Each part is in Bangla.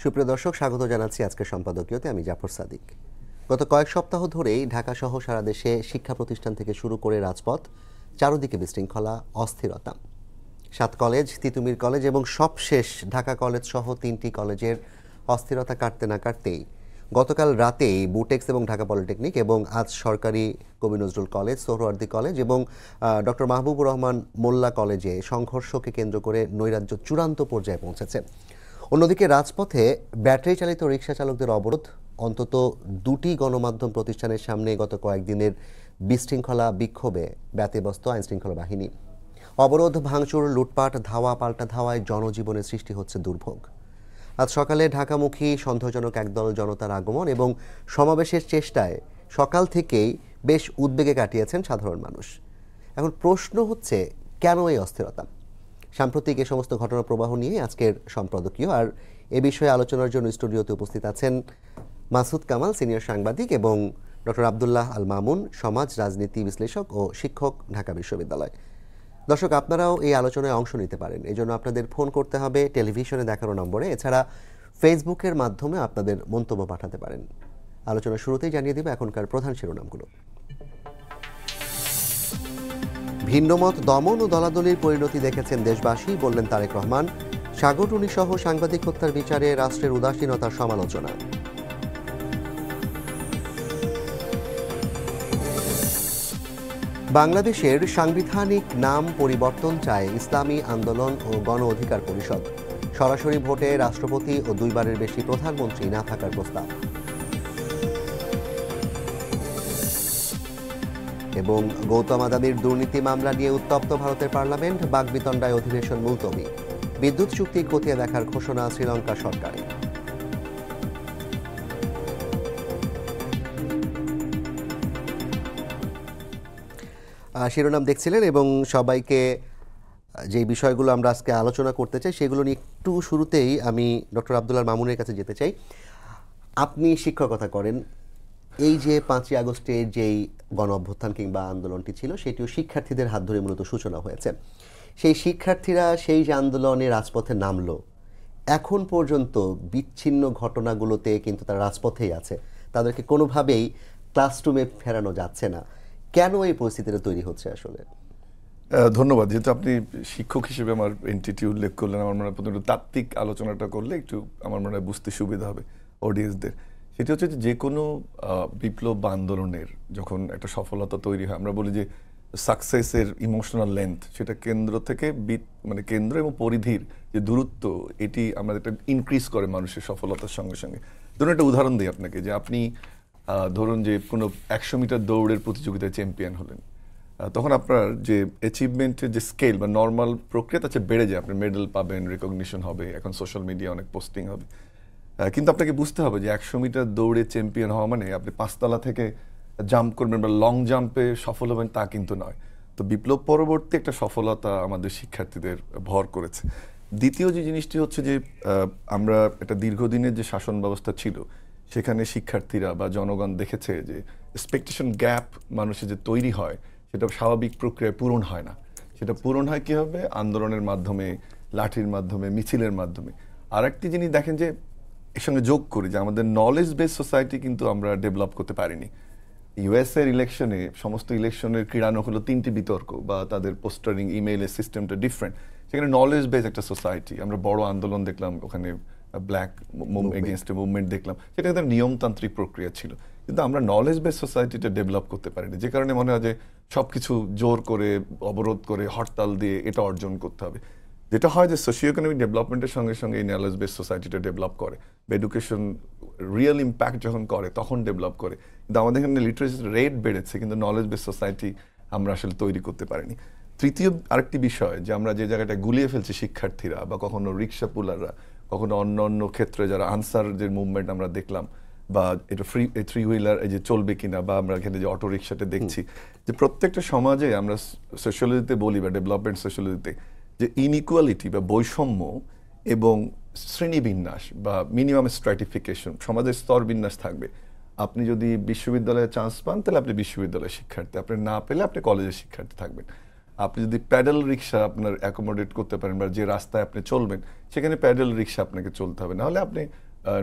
সুপ্রিয় দর্শক, স্বাগত জানাচ্ছি আজকের সম্পাদকীয়তে। আমি জাফর সাদিক। গত কয়েক সপ্তাহ ধরেই ঢাকাসহ সারা দেশে শিক্ষা প্রতিষ্ঠান থেকে শুরু করে রাজপথ, চারদিকে বিশৃঙ্খলা, অস্থিরতা। 7 কলেজ, তিতুমির কলেজ এবং সবশেষ ঢাকা কলেজ সহ 3টি কলেজের অস্থিরতা কাটতে না কাটতেই গতকাল রাতেই বুটেক্স এবং ঢাকা পলিটেকনিক এবং আজ সরকারি কবি নজরুল কলেজ, সোহরাওয়ার্দী কলেজ এবং ডক্টর মাহবুবুর রহমান মোল্লা কলেজে সংঘর্ষকে কেন্দ্র করে নৈরাজ্য চূড়ান্ত পর্যায়ে পৌঁছেছে। অন্যদিকে রাজপথে ব্যাটারি চালিত রিকশা চালকদের অবরোধ, অন্তত 2টি গণমাধ্যম প্রতিষ্ঠানের সামনে গত কয়েকদিনের বিশৃঙ্খলা বিক্ষোভে ব্যতিব্যস্ত আইনশৃঙ্খলা বাহিনী। অবরোধ, ভাঙচুর, লুটপাট, ধাওয়া পাল্টা ধাওয়ায় জনজীবনে সৃষ্টি হচ্ছে দুর্ভোগ। আজ সকালে ঢাকামুখী সন্দেহজনক একদল জনতার আগমন এবং সমাবেশের চেষ্টায় সকাল থেকেই বেশ উদ্বেগে কাটিয়েছেন সাধারণ মানুষ। এখন প্রশ্ন হচ্ছে, কেন এই অস্থিরতা? সাম্প্রতিক এ সমস্ত ঘটনা প্রবাহ নিয়ে আজকের সম্পাদকীয়। আর এ বিষয়ে আলোচনার জন্য স্টুডিওতে উপস্থিত আছেন মাসুদ কামাল, সিনিয়র সাংবাদিক, এবং ডক্টর আব্দুল্লাহ আল মামুন, সমাজ রাজনীতি বিশ্লেষক ও শিক্ষক, ঢাকা বিশ্ববিদ্যালয়। দর্শক, আপনারাও এই আলোচনায় অংশ নিতে পারেন। এই জন্য আপনাদের ফোন করতে হবে টেলিভিশনে দেখানো নম্বরে। এছাড়া ফেসবুকের মাধ্যমে আপনাদের মন্তব্য পাঠাতে পারেন। আলোচনা শুরুতেই জানিয়ে দিব এখনকার প্রধান শিরোনামগুলো। ভিন্নমত দমন ও দলাদলির পরিণতি দেখেছেন দেশবাসী, বললেন তারেক রহমান। সাগররুনি সহ সাংবাদিক হত্যার বিচারে রাষ্ট্রের উদাসীনতার সমালোচনা। বাংলাদেশের সাংবিধানিক নাম পরিবর্তন চায় ইসলামী আন্দোলন ও গণ অধিকার পরিষদ। সরাসরি ভোটে রাষ্ট্রপতি ও 2বারের বেশি প্রধানমন্ত্রী না থাকার প্রস্তাব। এবং গৌতম আদানির দুর্নীতি মামলা নিয়ে উত্তপ্ত ভারতের পার্লামেন্ট, বাকবিতণ্ডায় অধিবেশন মুলতবি। বিদ্যুৎ চুক্তি খতিয়ে দেখার ঘোষণা শ্রীলঙ্কা সরকারের। শিরোনাম দেখছিলেন এবং সবাইকে যে বিষয়গুলো আমরা আজকে আলোচনা করতে চাই সেগুলো নিয়ে একটু শুরুতেই আমি ডক্টর আব্দুল্লাহ মামুনের কাছে যেতে চাই। আপনি শিক্ষকতা করেন। এই যে 5ই আগস্টের যেই গণ অভ্যুত্থান কিংবা আন্দোলনটি ছিল, সেটিও শিক্ষার্থীদের হাত ধরে মূলত সূচনা হয়েছে। সেই শিক্ষার্থীরা সেই যে আন্দোলনে রাজপথে নামলো, এখন পর্যন্ত বিচ্ছিন্ন ঘটনাগুলোতে কিন্তু তারা রাজপথেই আছে। তাদেরকে কোনোভাবেই ক্লাসরুমে ফেরানো যাচ্ছে না। কেন এই পরিস্থিতিটা তৈরি হচ্ছে আসলে? ধন্যবাদ। যেহেতু আপনি শিক্ষক হিসেবে আমার এন্টিটি উল্লেখ করলেন, আমার মনে হয় প্রথমে তাত্ত্বিক আলোচনাটা করলে একটু আমার মনে হয় বুঝতে সুবিধা হবে অডিয়েন্সদের। সেটি হচ্ছে যে কোনো বিপ্লব বা আন্দোলনের যখন একটা সফলতা তৈরি হয়, আমরা বলি যে সাকসেসের ইমোশনাল লেন্থ, সেটা কেন্দ্র থেকে মানে কেন্দ্র এবং পরিধির যে দূরত্ব, এটি আমাদের একটা ইনক্রিজ করে মানুষের সফলতার সঙ্গে সঙ্গে। ধরুন একটা উদাহরণ দিই আপনাকে, যে আপনি ধরুন যে কোনো 100 মিটার দৌড়ের প্রতিযোগিতায় চ্যাম্পিয়ন হলেন, তখন আপনার যে অ্যাচিভমেন্টের যে স্কেল বা নর্মাল প্রক্রিয়া তার চেয়ে বেড়ে যায়। আপনি মেডেল পাবেন, রেকগনিশন হবে, এখন সোশ্যাল মিডিয়া অনেক পোস্টিং হবে। কিন্তু আপনাকে বুঝতে হবে যে 100 মিটার দৌড়ে চ্যাম্পিয়ন হওয়া মানে আপনি 5তলা থেকে জাম্প করবেন বা লং জাম্পে সফল হবেন তা কিন্তু নয়। তো বিপ্লব পরবর্তী একটা সফলতা আমাদের শিক্ষার্থীদের ভর করেছে। দ্বিতীয় যে জিনিসটি হচ্ছে যে আমরা একটা দীর্ঘদিনের যে শাসন ব্যবস্থা ছিল, সেখানে শিক্ষার্থীরা বা জনগণ দেখেছে যে এক্সপেকটেশন গ্যাপ মানুষের যে তৈরি হয়, সেটা স্বাভাবিক প্রক্রিয়ায় পূরণ হয় না। সেটা পূরণ হয় কীভাবে? আন্দোলনের মাধ্যমে, লাঠির মাধ্যমে, মিছিলের মাধ্যমে। আর একটি জিনিস দেখেন যে এর সঙ্গে যোগ করি যে আমাদের নলেজ বেস সোসাইটি কিন্তু আমরা ডেভেলপ করতে পারিনি। ইউএসএর ইলেকশনে, সমস্ত ইলেকশনের ক্রীড়ানো হলো 3টি বিতর্ক বা তাদের পোস্টারিং, ইমেইলের সিস্টেমটা ডিফারেন্ট। সেখানে নলেজ বেস একটা সোসাইটি, আমরা বড় আন্দোলন দেখলাম, ওখানে ব্ল্যাক এগেনস্ট মুভমেন্ট দেখলাম, সেটা একটা নিয়মতান্ত্রিক প্রক্রিয়া ছিল। কিন্তু আমরা নলেজ বেস সোসাইটিটা ডেভেলপ করতে পারিনি, যে কারণে মনে হয় যে সব কিছু জোর করে, অবরোধ করে, হরতাল দিয়ে এটা অর্জন করতে হবে। যেটা হয় যে সোশিও ইকোনমিক ডেভেলপমেন্টের সঙ্গে সঙ্গে এই নলেজ বেস সোসাইটিটা ডেভেলপ করে, বা এডুকেশন রিয়েল ইম্প্যাক্ট যখন করে তখন ডেভেলপ করে। কিন্তু আমাদের এখানে লিটারেসি রেট বেড়েছে, কিন্তু নলেজ বেস সোসাইটি আমরা আসলে তৈরি করতে পারিনি। তৃতীয় আরেকটি বিষয়, যে আমরা যে জায়গাটা গুলিয়ে ফেলছি শিক্ষার্থীরা, বা কখনো রিক্সা পুলাররা, কখনো অন্য অন্য ক্ষেত্রে যারা আনসার যে মুভমেন্ট আমরা দেখলাম, বা এটা থ্রি হুইলার এই যে চলবে কিনা, বা আমরা এখানে যে অটো রিক্সাটা দেখছি, যে প্রত্যেকটা সমাজে আমরা সোশ্যালজিতে বলি বা ডেভেলপমেন্ট সোশ্যালজিতে যে ইনইকুয়ালিটি বা বৈষম্য এবং শ্রেণীবিন্যাস বা মিনিমাম স্ট্র্যাটিফিকেশন, সমাজের স্তর বিন্যাস থাকবে। আপনি যদি বিশ্ববিদ্যালয়ে চান্স পান তাহলে আপনি বিশ্ববিদ্যালয়ের শিক্ষার্থী, আপনি না পেলে আপনি কলেজের শিক্ষার্থী থাকবেন। আপনি যদি প্যাডেল রিক্সা আপনার অ্যাকোমোডেট করতে পারেন, বা যে রাস্তায় আপনি চলবেন সেখানে প্যাডেল রিক্সা আপনাকে চলতে হবে, নাহলে আপনি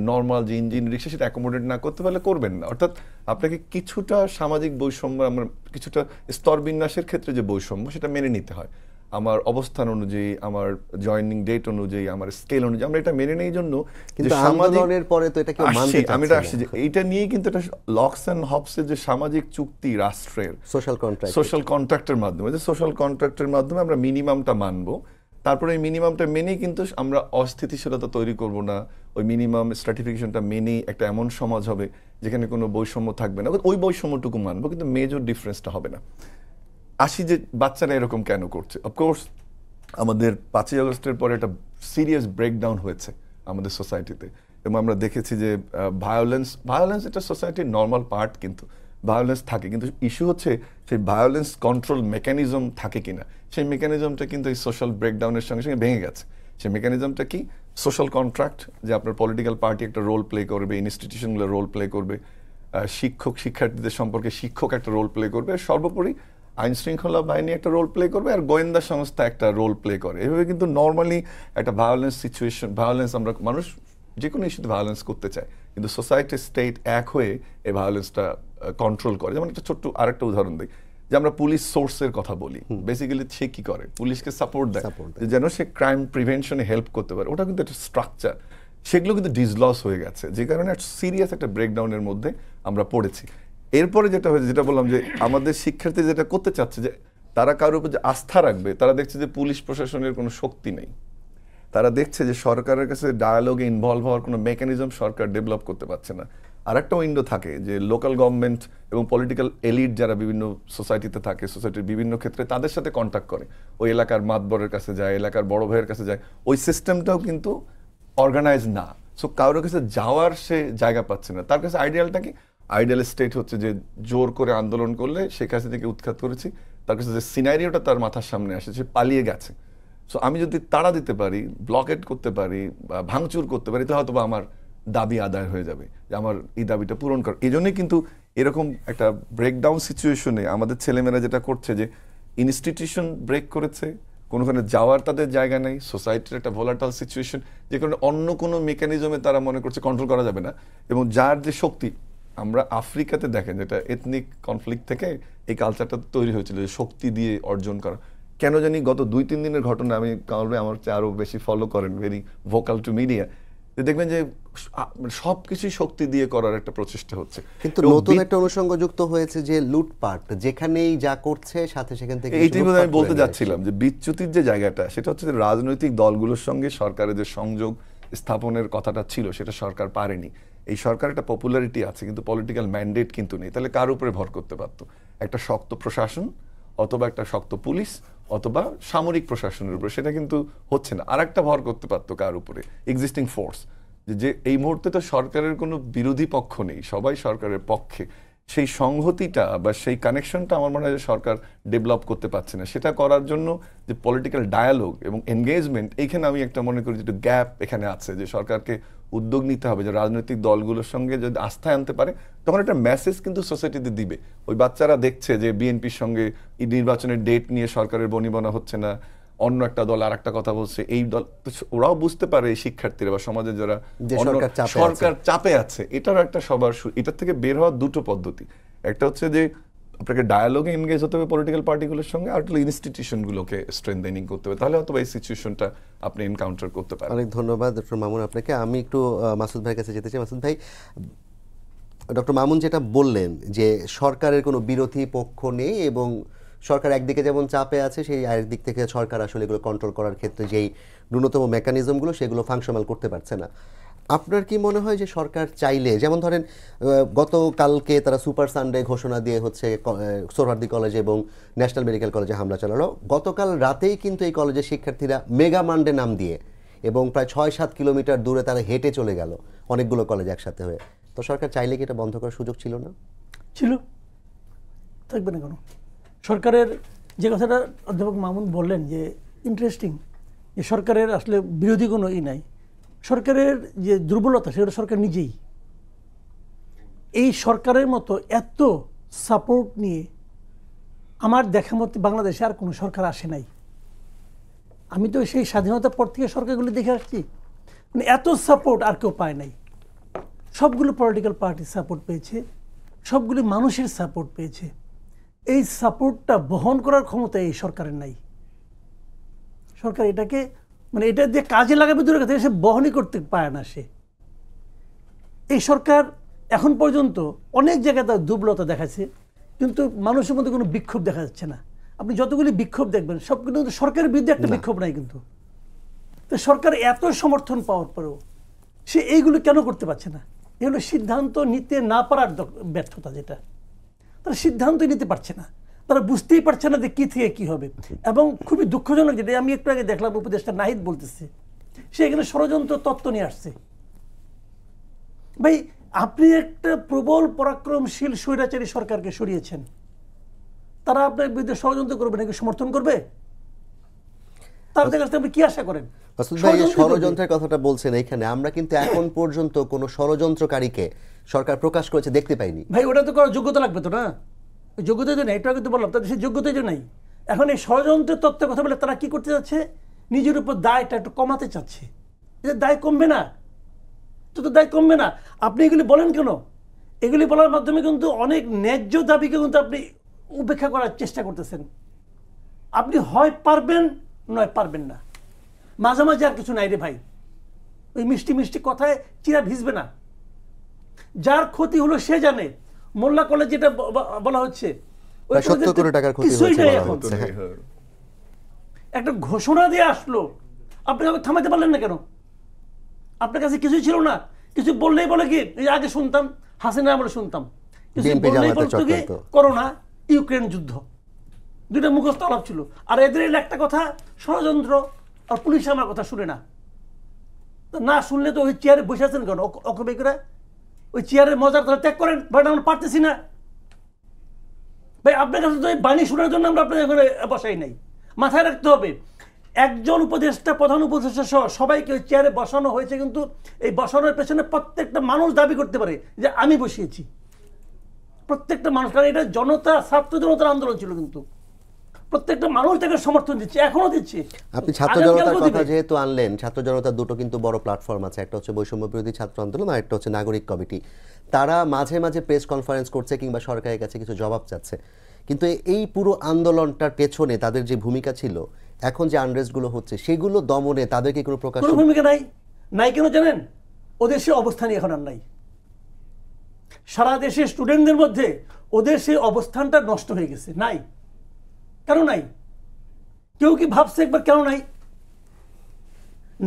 নর্মাল যে ইঞ্জিন রিক্সা সেটা অ্যাকোমোডেট না করতে পারলে করবেন না। অর্থাৎ আপনাকে কিছুটা সামাজিক বৈষম্য, আমরা কিছুটা স্তর বিন্যাসের ক্ষেত্রে যে বৈষম্য সেটা মেনে নিতে হয়। আমার অবস্থান অনুযায়ী, আমার জয়েনিং ডেট অনুযায়ী, আমার স্কেল অনুযায়ী আমরা এটা মেনে নেই জন্য কিন্তু আন্দোলনের পরে তো এটা কেউ মানতে চাচ্ছে না। আমি এটা আসছি যে এইটা নিয়ে কিন্তু এটা লক্স এন্ড হবসের যে সামাজিক চুক্তি রাষ্ট্রের সোশ্যাল কন্ট্রাক্টের মাধ্যমে, যে সোশ্যাল কন্ট্রাক্টের মাধ্যমে আমরা মিনিমামটা মানবো, তারপরে এই মিনিমামটা মেনেই কিন্তু আমরা অস্থিতিশীলতা তৈরি করব না। ওই মিনিমাম স্ট্র্যাটিফিকেশনটা মেনেই একটা এমন সমাজ হবে যেখানে কোনো বৈষম্য থাকবে না, ওই বৈষম্যটুকু মানবো, কিন্তু মেজর ডিফারেন্সটা হবে না। আসি যে বাচ্চারা এরকম কেন করছে। অফকোর্স আমাদের 5ই আগস্টের পরে একটা সিরিয়াস ব্রেকডাউন হয়েছে আমাদের সোসাইটিতে, এবং আমরা দেখেছি যে ভায়োলেন্স এটা সোসাইটির নর্মাল পার্ট, কিন্তু ভায়োলেন্স থাকে, কিন্তু ইস্যু হচ্ছে সেই ভায়োলেন্স কন্ট্রোল মেকানিজম থাকে কিনা। সেই মেকানিজমটা কিন্তু এই সোশ্যাল ব্রেকডাউনের সঙ্গে সঙ্গে ভেঙে গেছে। সেই মেকানিজমটা কি? সোশ্যাল কন্ট্রাক্ট, যে আপনার পলিটিক্যাল পার্টি একটা রোল প্লে করবে, ইনস্টিটিউশনগুলো রোল প্লে করবে, শিক্ষক শিক্ষার্থীদের সম্পর্কে শিক্ষক একটা রোল প্লে করবে, সর্বোপরি আইন শৃঙ্খলা বাহিনী একটা রোল প্লে করবে, আর গোয়েন্দা সংস্থা একটা রোল প্লে করে। এভাবে কিন্তু নর্মালি একটা ভায়োলেন্স সিচুয়েশন, আমরা মানুষ যে কোনো ইস্যুতে ভায়োলেন্স করতে চায়, কিন্তু সোসাইটি স্টেট এক হয়ে এই ভায়োলেন্সটা কন্ট্রোল করে। যেমন একটা ছোট্ট আরেকটা উদাহরণ দিই, যে আমরা পুলিশ সোর্সের কথা বলি, বেসিক্যালি সে কি করে? পুলিশকে সাপোর্ট দেয় যেন সে ক্রাইম প্রিভেনশনে হেল্প করতে পারে। ওটা কিন্তু একটা স্ট্রাকচার, সেগুলো কিন্তু ডিসলস হয়ে গেছে, যে কারণে সিরিয়াস একটা ব্রেকডাউনের মধ্যে আমরা পড়েছি। এরপরে যেটা হয়েছে, যেটা বললাম যে আমাদের শিক্ষার্থী যেটা করতে চাচ্ছে, যে তারা কারোর উপর যে আস্থা রাখবে, তারা দেখছে যে পুলিশ প্রশাসনের কোনো শক্তি নেই। তারা দেখছে যে সরকারের কাছে ডায়ালগে ইনভলভ হওয়ার কোনো মেকানিজম সরকার ডেভেলপ করতে পারছে না। আর একটা উইন্ডো থাকে যে লোকাল গভর্নমেন্ট এবং পলিটিক্যাল এলিট যারা বিভিন্ন সোসাইটিতে থাকে, সোসাইটির বিভিন্ন ক্ষেত্রে তাদের সাথে কন্ট্যাক্ট করে, ওই এলাকার মাতবরের কাছে যায়, এলাকার বড় ভাইয়ের কাছে যায়, ওই সিস্টেমটাও কিন্তু অর্গানাইজ না। সো কারোর কাছে যাওয়ার সে জায়গা পাচ্ছে না। তার কাছে আইডিয়ালটা কি? আইডিয়াল স্টেট হচ্ছে যে জোর করে আন্দোলন করলে শেখ হাসিনাকে উৎখাত করেছি, তার কাছে যে সিনারিওটা তার মাথার সামনে আসে, সে পালিয়ে গেছে। সো আমি যদি তাড়া দিতে পারি, ব্লকেট করতে পারি, বা ভাঙচুর করতে পারি, তাহলে হয়তো বা আমার দাবি আদায় হয়ে যাবে, যে আমার এই দাবিটা পূরণ কর। এই জন্যই কিন্তু এরকম একটা ব্রেকডাউন সিচুয়েশনে আমাদের ছেলেমেয়েরা যেটা করছে, যে ইনস্টিটিউশন ব্রেক করেছে, কোনোখানে যাওয়ার তাদের জায়গা নেই, সোসাইটির একটা ভোলাটাইল সিচুয়েশন, যে কারণে অন্য কোনো মেকানিজমে তারা মনে করছে কন্ট্রোল করা যাবে না। এবং যার যে শক্তি, আমরা আফ্রিকাতে দেখেন যেটা এথনিক কনফ্লিক্ট থেকে এই কালচারটা তৈরি হয়েছিল, যে শক্তি দিয়ে অর্জন করা। কেন জানি গত 2-3 দিনের ঘটনা, আমি কারণে আমার চেয়ে আরো বেশি ফলো করেন, ভেরি ভোকাল টু মিডিয়া, দেখবেন যে সবকিছুই শক্তি দিয়ে করার একটা প্রচেষ্টা হচ্ছে। কিন্তু নতুন একটা অনুষঙ্গ যুক্ত হয়েছে, যে লুটপাট, যেখানেই যা করছে সাথে সেখান থেকে। এইটাই আমি বলতে যাচ্ছিলাম, যে বিচ্যুতির যে জায়গাটা, সেটা হচ্ছে যে রাজনৈতিক দলগুলোর সঙ্গে সরকারের যে সংযোগ স্থাপনের কথাটা ছিল, সেটা সরকার পারেনি। এই সরকার একটা পপুলারিটি আছে, কিন্তু পলিটিক্যাল ম্যান্ডেট কিন্তু নেই। তাহলে কার উপরে ভর করতে পারতো? একটা শক্ত প্রশাসন, অথবা একটা শক্ত পুলিশ, অথবা সামরিক প্রশাসনের উপরে। সেটা কিন্তু হচ্ছে না। আর একটা ভর করতে পারতো কার উপরে? Existing force. যে এই মুহূর্তে তো সরকারের কোনো বিরোধী পক্ষ নেই, সবাই সরকারের পক্ষে। সেই সংহতিটা বা সেই কানেকশনটা আমার মনে হয় যে সরকার ডেভেলপ করতে পারছে না। সেটা করার জন্য যে পলিটিক্যাল ডায়ালগ এবং এনগেজমেন্ট, এইখানে আমি একটা মনে করি যে একটু গ্যাপ এখানে আছে, যে সরকারকে উদ্যোগ নিতে হবে, যে রাজনৈতিক দলগুলোর সঙ্গে যদি আস্থায় আনতে পারে, তখন একটা মেসেজ কিন্তু সোসাইটিতে দিবে। ওই বাচ্চারা দেখছে যে বিএনপির সঙ্গে নির্বাচনের ডেট নিয়ে সরকারের বনিবনা হচ্ছে না, অন্য একটা দল আর একটা কথা বলছে, এই দল, ওরাও বুঝতে পারে, এই শিক্ষার্থীরা বা সমাজে যারা সরকার চাপে আছে, এটার একটা সবার এটার থেকে বের হওয়ার দুটো পদ্ধতি। একটা হচ্ছে যে আপনাকে ডায়ালগে এনগেজ হতে হবে পলিটিক্যাল পার্টিগুলোর সঙ্গে, আর ইনস্টিটিউশনগুলোকে স্ট্রেংথেনিং করতে হবে, তাহলে হয়তো এই সিচুয়েশনটা আপনি এনকাউন্টার করতে পারেন। অনেক ধন্যবাদ ডক্টর মামুন আপনাকে। আমি একটু মাসুদ ভাইয়ের কাছে যেতে চাই। মাসুদ ভাই, ডক্টর মামুন যেটা বললেন, যে সরকারের কোনো বিরোধী পক্ষ নেই এবং সরকার একদিকে যেমন চাপে আছে, সেই আরেক দিক থেকে সরকার আসলে এগুলো কন্ট্রোল করার ক্ষেত্রে যেই ন্যূনতম মেকানিজমগুলো, সেগুলো ফাংশনাল করতে পারছে না। আপনার কি মনে হয় যে সরকার চাইলে, যেমন ধরেন গতকালকে তারা সুপার সানডে ঘোষণা দিয়ে হচ্ছে সোহরাওয়ার্দী কলেজ এবং ন্যাশনাল মেডিকেল কলেজে হামলা চালালো, গতকাল রাতেই কিন্তু এই কলেজের শিক্ষার্থীরা মেগা মান্ডে নাম দিয়ে এবং প্রায় 6-7 কিলোমিটার দূরে তারা হেঁটে চলে গেল, অনেকগুলো কলেজ একসাথে হয়ে। তো সরকার চাইলে কি এটা বন্ধ করার সুযোগ ছিল না? ছিল, থাকবে না কেন? সরকারের যে কথাটা অধ্যাপক মামুন বললেন, যে ইন্টারেস্টিং, যে সরকারের আসলে বিরোধী কোনো নাই। সরকারের যে দুর্বলতা, সেটা সরকার নিজেই। এই সরকারের মতো এত সাপোর্ট নিয়ে আমার দেখা মতে বাংলাদেশে আর কোনো সরকার আসে নাই। আমি তো সেই স্বাধীনতার পর থেকে সরকারগুলি দেখে আসছি, মানে এত সাপোর্ট আর কেউ পায় নাই। সবগুলো পলিটিক্যাল পার্টি সাপোর্ট পেয়েছে, সবগুলি মানুষের সাপোর্ট পেয়েছে। এই সাপোর্টটা বহন করার ক্ষমতা এই সরকারের নাই। সরকার এটাকে মানে এটা দিয়ে কাজে লাগাবে দূরের কথা, সে বহনই করতে পারে না। সে এই সরকার এখন পর্যন্ত অনেক জায়গায় তার দুর্বলতা দেখাচ্ছে, কিন্তু মানুষের মধ্যে কোনো বিক্ষোভ দেখা যাচ্ছে না। আপনি যতগুলি বিক্ষোভ দেখবেন সবগুলো কিন্তু সরকারের বিরুদ্ধে একটা বিক্ষোভ নাই। কিন্তু তো সরকার এত সমর্থন পাওয়ার পরেও সে এইগুলো কেন করতে পারছে না? এগুলো সিদ্ধান্ত নিতে না পারার ব্যর্থতা। যেটা তারা সিদ্ধান্তই নিতে পারছে না, তারা বুঝতেই পারছে না যে কী থেকে কী হবে। এবং খুবই দুঃখজনক, যেটা আমি একটু আগে দেখলাম উপদেষ্টা নাহিদ বলতেছে, সে এখানে ষড়যন্ত্র তত্ত্ব নিয়ে আসছে। ভাই, আপনি একটা প্রবল পরাক্রমশীল স্বৈরাচারী সরকারকে সরিয়েছেন, তারা আপনার বিরুদ্ধে ষড়যন্ত্র করবে নাকি সমর্থন করবে? তাদের কাছ থেকে আপনি কি আশা করেন? মাসুদ ভাই, ষড়যন্ত্রের কথাটা বলছেন, এখানে আমরা কিন্তু এখন পর্যন্ত কোনো ষড়যন্ত্রকারীকে সরকার প্রকাশ করেছে দেখতে পাইনি। ভাই, ওটা তো করার যোগ্যতা লাগবে তো না? যোগ্যতা তো নেই, এটা কিন্তু বললাম, তাদের সেই যোগ্যতাই তো নাই। এখন এই ষড়যন্ত্রের তত্ত্বের কথা বলে তারা কি করতে যাচ্ছে? নিজের উপর দায়টা একটু কমাতে চাচ্ছে। যে দায় কমবে না, তো দায় কমবে না। আপনি এগুলি বলেন কেন? এগুলি বলার মাধ্যমে কিন্তু অনেক ন্যায্য দাবিকে কিন্তু আপনি উপেক্ষা করার চেষ্টা করতেছেন। আপনি হয় পারবেন নয় পারবেন না, মাঝামাঝি আর কিছু নাই রে ভাই। ওই মিষ্টি মিষ্টি কথায় চিরা ভিজবে না। যার ক্ষতি হলো সে জানে। মোল্লা কলেজ যেটা বলা হচ্ছে, 70 কোটি টাকার ক্ষতি হয়েছে বলা হচ্ছে। একটা ঘোষণা দিয়ে আসলো, আপনি আমাকে থামাতে পারলেন না কেন? আপনার কাছে কিছুই ছিল না। কিছু বললেই বলে কি, এই আগে শুনতাম হাসিনা আমলে শুনতাম, কিছু বললেই বলতো কি করোনা, ইউক্রেন যুদ্ধ, দুইটা মুখস্থ আলাপ ছিল। আর এদের একটা কথা ষড়যন্ত্র, আর পুলিশ আমার কথা শুনে না। না শুনলে তো ওই চেয়ারে বসে আছেন কেন অকবে করে? ওই চেয়ারের মজার তারা ত্যাগ করেন। ভাই, আমরা পারতেছি না ভাই। আপনার কাছে তো এই বাণী শোনার জন্য আমরা আপনার এখানে বসাই নাই। মাথায় রাখতে হবে, একজন উপদেষ্টা, প্রধান উপদেষ্টা সহ সবাইকে ওই চেয়ারে বসানো হয়েছে, কিন্তু এই বসানোর পেছনে প্রত্যেকটা মানুষ দাবি করতে পারে যে আমি বসিয়েছি। প্রত্যেকটা মানুষ, কারণ এটা জনতা, ছাত্র জনতার আন্দোলন ছিল, কিন্তু প্রত্যেকটা মানুষ তাকে সমর্থন দিচ্ছে, এখনো দিচ্ছে। আপনি ছাত্র জনতার কথা যেহেতু আনলেন, ছাত্র জনতার দুটো কিন্তু বড় প্ল্যাটফর্ম আছে, একটা হচ্ছে বৈষম্য বিরোধী ছাত্র আন্দোলন, আর একটা হচ্ছে নাগরিক কমিটি। তারা মাঝে মাঝে প্রেস কনফারেন্স করছে কিংবা সরকারের কাছে কিছু জবাব চাচ্ছে, কিন্তু এই পুরো আন্দোলনটার পেছনে তাদের যে ভূমিকা ছিল, এখন যে আনরেস্টগুলো হচ্ছে সেগুলো দমনে তাদের কি কোনো প্রকাশ? কোনো ভূমিকা নাই। নাই কেন জানেন? ওদের সে অবস্থানই এখন আর নাই। সারা দেশের স্টুডেন্টদের মধ্যে ওদের সেই অবস্থানটা নষ্ট হয়ে গেছে। নাই। কেন নাই? কেউ কি ভাবছে একবার কেন নাই?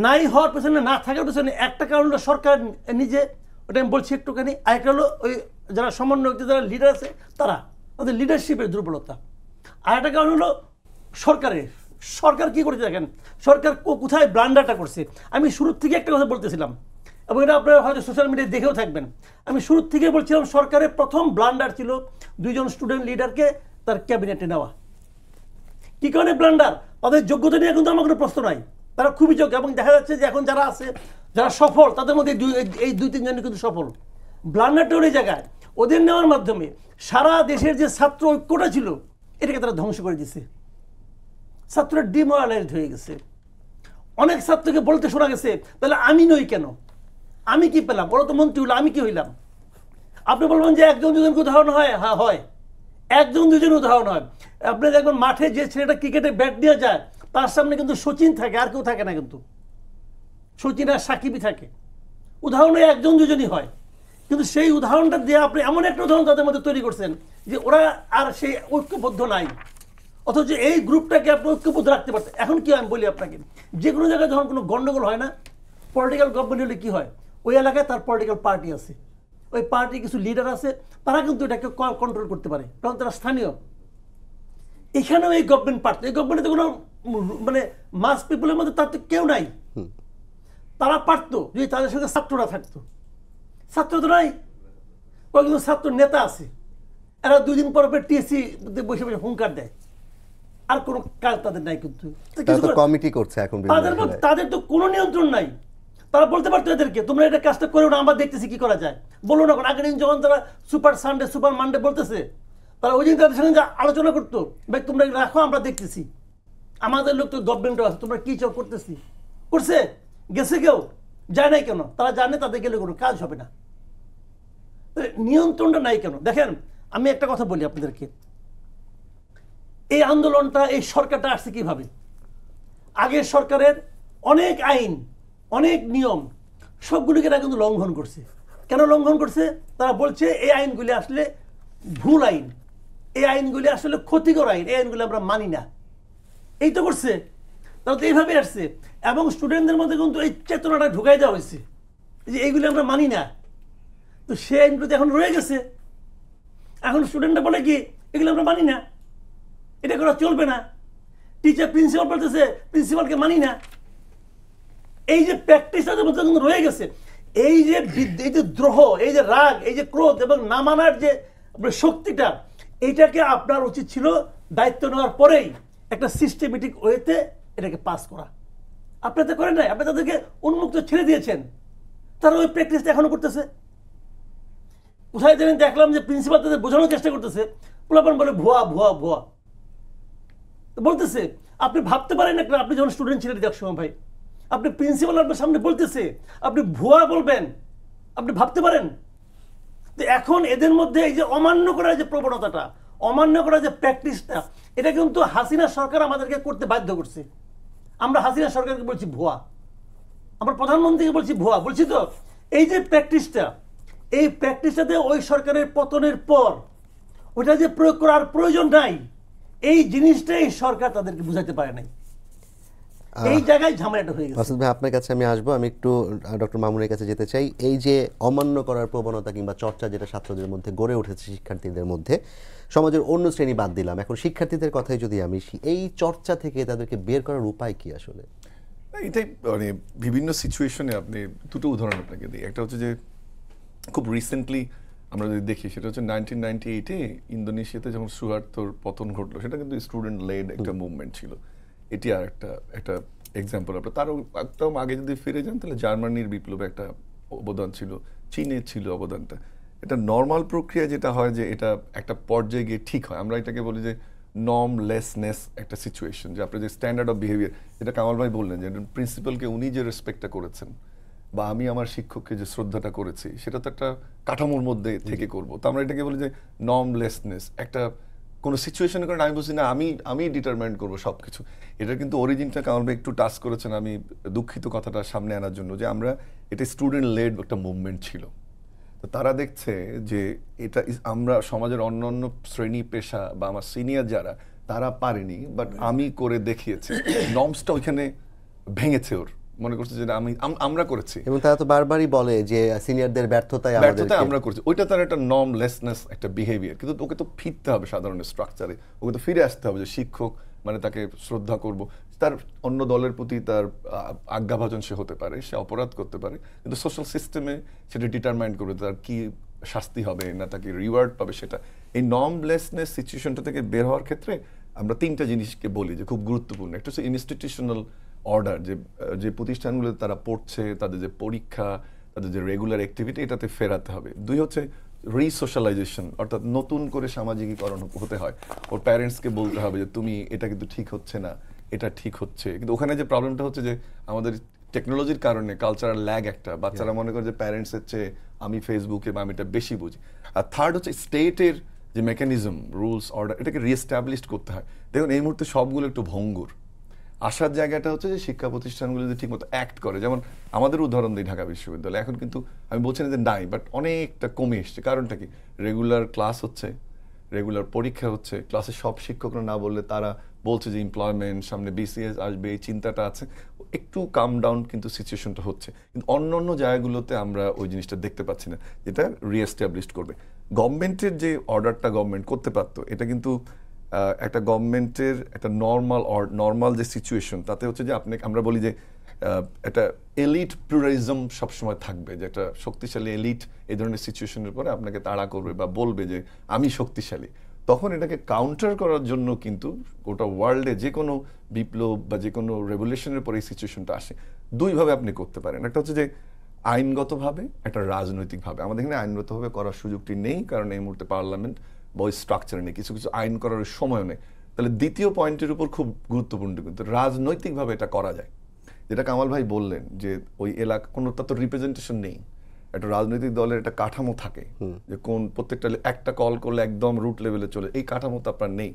নাই হওয়ার পেছনে, না থাকার পেছনে একটা কারণ হলো সরকার নিজে, ওটা আমি বলছি একটুখানি। আরেকটা হলো ওই যারা সমন্বয়ক, যারা লিডার আছে তারা, তাদের লিডারশিপের দুর্বলতা। আর একটা কারণ হলো সরকারের। সরকার কি করেছে দেখেন, সরকার কোথায় ব্লান্ডারটা করছে। আমি শুরুর থেকে একটা কথা বলতেছিলাম, এবং এটা আপনারা হয়তো সোশ্যাল মিডিয়ায় দেখেও থাকবেন। আমি শুরুর থেকে বলছিলাম সরকারের প্রথম ব্লান্ডার ছিল 2 জন স্টুডেন্ট লিডারকে তার ক্যাবিনেটে নেওয়া। কি কারণে ব্লান্ডার? তাদের যোগ্যতা নিয়ে কিন্তু আমার কোনো প্রশ্ন নাই, তারা খুবই যোগ্য। এবং দেখা যাচ্ছে যে এখন যারা আছে, যারা সফল, তাদের মধ্যে এই 2-3 জন কিন্তু সফল। ব্লান্ডারটা ওই জায়গায় ওদের নেওয়ার মাধ্যমে সারা দেশের যে ছাত্র ঐক্যটা ছিল, এটাকে তারা ধ্বংস করে দিচ্ছে। ছাত্ররা ডিমোরালাইজড হয়ে গেছে। অনেক ছাত্রকে বলতে শোনা গেছে, তাহলে আমি নই কেন? আমি কি পেলাম? ওরা তো মন্ত্রী হলো, আমি কি হইলাম? আপনি বলবেন যে 1-2 উদাহরণ হয়, হ্যাঁ হয়, 1-2 উদাহরণ হয়। আপনি দেখবেন মাঠে যে ছেলেটা ক্রিকেটে ব্যাট নিয়ে যায়, তার সামনে কিন্তু সচিন থাকে, আর কেউ থাকে না। কিন্তু সচিন আর সাকিবই থাকে। উদাহরণে 1-2 হয়, কিন্তু সেই উদাহরণটা দিয়ে আপনি এমন একটা উদাহরণ তাদের মধ্যে তৈরি করছেন যে ওরা আর সেই ঐক্যবদ্ধ নাই। অথচ এই গ্রুপটাকে আপনি ঐক্যবদ্ধ রাখতে পারতেন। এখন কি আমি বলি আপনাকে, যে কোনো জায়গায় যখন কোনো গন্ডগোল হয় না, পলিটিক্যাল গভর্নমেন্ট হলে কি হয়, ওই এলাকায় তার পলিটিক্যাল পার্টি আছে, ওই পার্টির কিছু লিডার আছে, তারা কিন্তু এটাকে কন্ট্রোল করতে পারে, কারণ তারা স্থানীয়। এখানেও এই গভর্নমেন্ট পারত। এই গভর্নমেন্টে কোনো মানে মাস পিপুলের মধ্যে তার তো কেউ নাই। তারা পারতো যদি তাদের সঙ্গে ছাত্ররা থাকতো। ছাত্র তো নাই, কয়েকজন ছাত্র নেতা আছে, এরা 2 দিন পর টিএসসি বসে বসে হুঙ্কার দেয়, আর কোনো কাজ তাদের নাই। কিন্তু কমিটি করছে এখন, তাদের তো কোনো নিয়ন্ত্রণ নাই। তারা বলতে পারতো এদেরকে, তোমরা এটা কাজটা করো না, আমরা দেখতেছি কি করা যায়। বলো না, আগের দিন যখন তারা সুপার সানডে, সুপার মানডে বলতেছে, তারা ওই দিন তাদের সঙ্গে আলোচনা করতো, ভাই তোমরা রাখো, আমরা দেখতেছি, আমাদের লোক তো গভর্নমেন্টও আছে, তোমরা কি চাও করতেছি। করছে? গেছে কেউ? যায় নাই কেন? তারা জানে তাদের গেলে কোনো কাজ হবে না। নিয়ন্ত্রণটা নাই কেন? দেখেন, আমি একটা কথা বলি আপনাদেরকে, এই আন্দোলনটা, এই সরকারটা আসছে কিভাবে? আগের সরকারের অনেক আইন, অনেক নিয়ম, সবগুলিকে এরা কিন্তু লঙ্ঘন করছে। কেন লঙ্ঘন করছে? তারা বলছে এই আইনগুলি আসলে ভুল আইন, এই আইনগুলি আসলে ক্ষতিকর আইন, এই আইনগুলি আমরা মানি না। এই তো করছে, তারা তো এইভাবে আসছে। এবং স্টুডেন্টদের মধ্যে কিন্তু এই চেতনাটা ঢুকাই দেওয়া হয়েছে যে এইগুলি আমরা মানি না। তো সে আইনগুলো তো এখন রয়ে গেছে। এখন স্টুডেন্টরা বলে কি এগুলো আমরা মানি না, এটা করা চলবে না। টিচার প্রিন্সিপাল বলতেছে প্রিন্সিপালকে মানি না। এই যে প্র্যাকটিসটা মধ্যে কিন্তু রয়ে গেছে, এই যে দ্রোহ, এই যে রাগ, এই যে ক্রোধ এবং না মানার যে শক্তিটা, এইটাকে আপনার উচিত ছিল দায়িত্ব নেওয়ার পরেই একটা সিস্টেমেটিক ওয়েতে এটাকে পাস করা। আপনারা তো করেন নাই, আপনি তাদেরকে উন্মুক্ত ছেড়ে দিয়েছেন, তারা ওই প্র্যাকটিসটা এখনো করতেছে। কোথায় যেন দেখলাম যে প্রিন্সিপাল তাদের বোঝানোর চেষ্টা করতেছে, পোলাপান বলে ভুয়া ভুয়া ভুয়া বলতেছে। আপনি ভাবতে পারেন একটা, আপনি যখন স্টুডেন্ট ছিলেন এক সময় ভাই, আপনি প্রিন্সিপাল আপনার সামনে বলতেছে আপনি ভুয়া বলবেন, আপনি ভাবতে পারেন? তো এখন এদের মধ্যে এই যে অমান্য করার যে প্রবণতাটা, অমান্য করার যে প্র্যাকটিসটা, এটা কিন্তু হাসিনা সরকার আমাদেরকে করতে বাধ্য করছে। আমরা হাসিনা সরকারকে বলছি ভুয়া, আমরা প্রধানমন্ত্রীকে বলছি ভুয়া, বলছি তো। এই যে প্র্যাকটিসটা, এই প্র্যাকটিসটাতে ওই সরকারের পতনের পর ওটা যে প্রয়োগ করার প্রয়োজন নাই, এই জিনিসটাই সরকার তাদেরকে বুঝাইতে পারে নাই। এই জায়গায় ঝামেলাটা হয়ে গেছে। মাসুদ ভাই, আপনার কাছে আমি আসবো। আমি একটু ডক্টর মামুনের কাছে যেতে চাই। এই যে অমান্য করার প্রবণতা কিংবা চর্চা যেটা ছাত্রদের মধ্যে গড়ে উঠেছে, শিক্ষার্থীদের মধ্যে, সমাজের অন্য শ্রেণী বাদ দিলাম, এখন শিক্ষার্থীদের কথাই যদি আমি, এই চর্চা থেকে তাদেরকে বের করার উপায় কি আসলে? এটাই মানে বিভিন্ন সিচুয়েশনে আপনি দুটো উদাহরণ আপনাকে দিই। একটা হচ্ছে যে খুব রিসেন্টলি আমরা যদি দেখি, সেটা হচ্ছে 1998-এ ইন্দোনেশিয়াতে যখন সুহার্তোর পতন ঘটলো, সেটা কিন্তু স্টুডেন্ট লেড একটা মুভমেন্ট ছিল। এটি আর একটা এক্সাম্পল। আপনার তারও একদম আগে যদি ফিরে যান, তাহলে জার্মানির বিপ্লবে একটা অবদান ছিল, চীনের ছিল অবদানটা। এটা নর্মাল প্রক্রিয়া যেটা হয় যে এটা একটা পর্যায়ে গিয়ে ঠিক হয়। আমরা এটাকে বলি যে নর্মলেসনেস একটা সিচুয়েশন, যে আপনার যে স্ট্যান্ডার্ড অফ বিহেভিয়ার, যেটা কামাল ভাই বললেন যে প্রিন্সিপালকে উনি যে রেসপেক্টটা করেছেন বা আমি আমার শিক্ষককে যে শ্রদ্ধাটা করেছি, সেটা তো একটা কাঠামোর মধ্যে থেকে করব। তো আমরা এটাকে বলি যে নর্মলেসনেস। একটা কোনো সিচুয়েশনের কারণে আমি বলছি না আমি ডিটারমাইন্ড করবো সব কিছু। এটা কিন্তু অরিজিনটা কামাল ভাই একটু টাচ করেছেন, আমি দুঃখিত কথাটা সামনে আনার জন্য, যে আমরা এটা স্টুডেন্ট লেড একটা মুভমেন্ট ছিল। তো তারা দেখছে যে এটা আমরা সমাজের অন্যান্য শ্রেণী পেশা বা আমার সিনিয়র যারা, তারা পারেনি, বাট আমি করে দেখিয়েছি। নর্মসটা ওইখানে ভেঙেছে, ওর মনে করছে যে আমরা করেছি। এবং তারা তো বারবারই বলে যে সিনিয়রদের ব্যর্থতায় আমরা করছি, ওইটা তার একটা নর্মলেসনেস, একটা বিহেভিয়ার। কিন্তু ওকে তো ফিরতে হবে সাধারণ স্ট্রাকচারে, ওকে তো ফিরে আসতে হবে যে শিক্ষক মানে তাকে শ্রদ্ধা করব। তার অন্য দলের প্রতি তার আজ্ঞাভাজন সে হতে পারে, সে অপরাধ করতে পারে, কিন্তু সোশ্যাল সিস্টেমে সেটা ডিটারমাইন করবে তার কি শাস্তি হবে না তাকে রিওয়ার্ড পাবে। সেটা এই নর্মলেসনেস সিচুয়েশনটা থেকে বের হওয়ার ক্ষেত্রে আমরা তিনটা জিনিসকে বলি যে খুব গুরুত্বপূর্ণ। একটা হচ্ছে ইনস্টিটিউশনাল অর্ডার, যে প্রতিষ্ঠানগুলোতে তারা পড়ছে, তাদের যে পরীক্ষা, তাদের যে রেগুলার অ্যাক্টিভিটি, এটাতে ফেরাতে হবে। দুই হচ্ছে রিসোশ্যালাইজেশন, অর্থাৎ নতুন করে সামাজিকীকরণ হতে হয়। ওর প্যারেন্টসকে বলতে হবে যে তুমি এটা কিন্তু ঠিক হচ্ছে না, এটা ঠিক হচ্ছে। কিন্তু ওখানে যে প্রবলেমটা হচ্ছে যে আমাদের টেকনোলজির কারণে কালচারাল ল্যাগ একটা, বাচ্চারা মনে করে যে প্যারেন্টসের চেয়ে আমি ফেসবুকে বা আমি এটা বেশি বুঝি। আর থার্ড হচ্ছে স্টেটের যে মেকানিজম, রুলস, অর্ডার, এটাকে রিএস্টাবলিশ করতে হয়। দেখুন এই মুহূর্তে সবগুলো একটু ভঙ্গুর। আসার জায়গাটা হচ্ছে যে শিক্ষা প্রতিষ্ঠানগুলো যদি ঠিকমতো অ্যাক্ট করে, যেমন আমাদের উদাহরণ দিই ঢাকা বিশ্ববিদ্যালয়, এখন কিন্তু আমি বলছি না যে নাই, বাট অনেকটা কমে এসছে। কারণটা কি? রেগুলার ক্লাস হচ্ছে, রেগুলার পরীক্ষা হচ্ছে, ক্লাসে সব শিক্ষকরা না বললে তারা বলছে যে এমপ্লয়মেন্ট সামনে, বিসিএস আসবে, এই চিন্তাটা আছে, একটু কাম ডাউন কিন্তু সিচুয়েশনটা হচ্ছে। কিন্তু অন্য অন্য জায়গাগুলোতে আমরা ওই জিনিসটা দেখতে পাচ্ছি না, যেটা রিএস্টাবলিশ করবে। গভর্নমেন্টের যে অর্ডারটা গভর্নমেন্ট করতে পারতো, এটা কিন্তু একটা গভর্নমেন্টের একটা নর্মাল যে সিচুয়েশন, তাতে হচ্ছে যে আমরা বলি যে একটা এলিট প্লুরালিজম সবসময় থাকবে, যে একটা শক্তিশালী এলিট এই ধরনের সিচুয়েশনের পরে আপনাকে তাড়া করবে বা বলবে যে আমি শক্তিশালী। তখন এটাকে কাউন্টার করার জন্য কিন্তু গোটা ওয়ার্ল্ডে যে কোনো বিপ্লব বা যে কোনো রেভলিউশনের পরে এই সিচুয়েশনটা আসে। দুইভাবে আপনি করতে পারেন, একটা হচ্ছে যে আইনগতভাবে, একটা রাজনৈতিকভাবে। আমাদের এখানে আইনগতভাবে করার সুযোগটি নেই, কারণ এই মুহূর্তে পার্লামেন্ট বা ওই স্ট্রাকচার নেই, কিছু কিছু আইন করার সময়ও নেই। তাহলে দ্বিতীয় পয়েন্টের উপর খুব গুরুত্বপূর্ণ, কিন্তু রাজনৈতিকভাবে এটা করা যায়। যেটা কামাল ভাই বললেন যে ওই এলাকা কোনো তার তো রিপ্রেজেন্টেশন নেই, একটা রাজনৈতিক দলের একটা কাঠামো থাকে যে কোন প্রত্যেকটা একটা কল করলে একদম রুট লেভেলে চলে, এই কাঠামো তো আপনার নেই।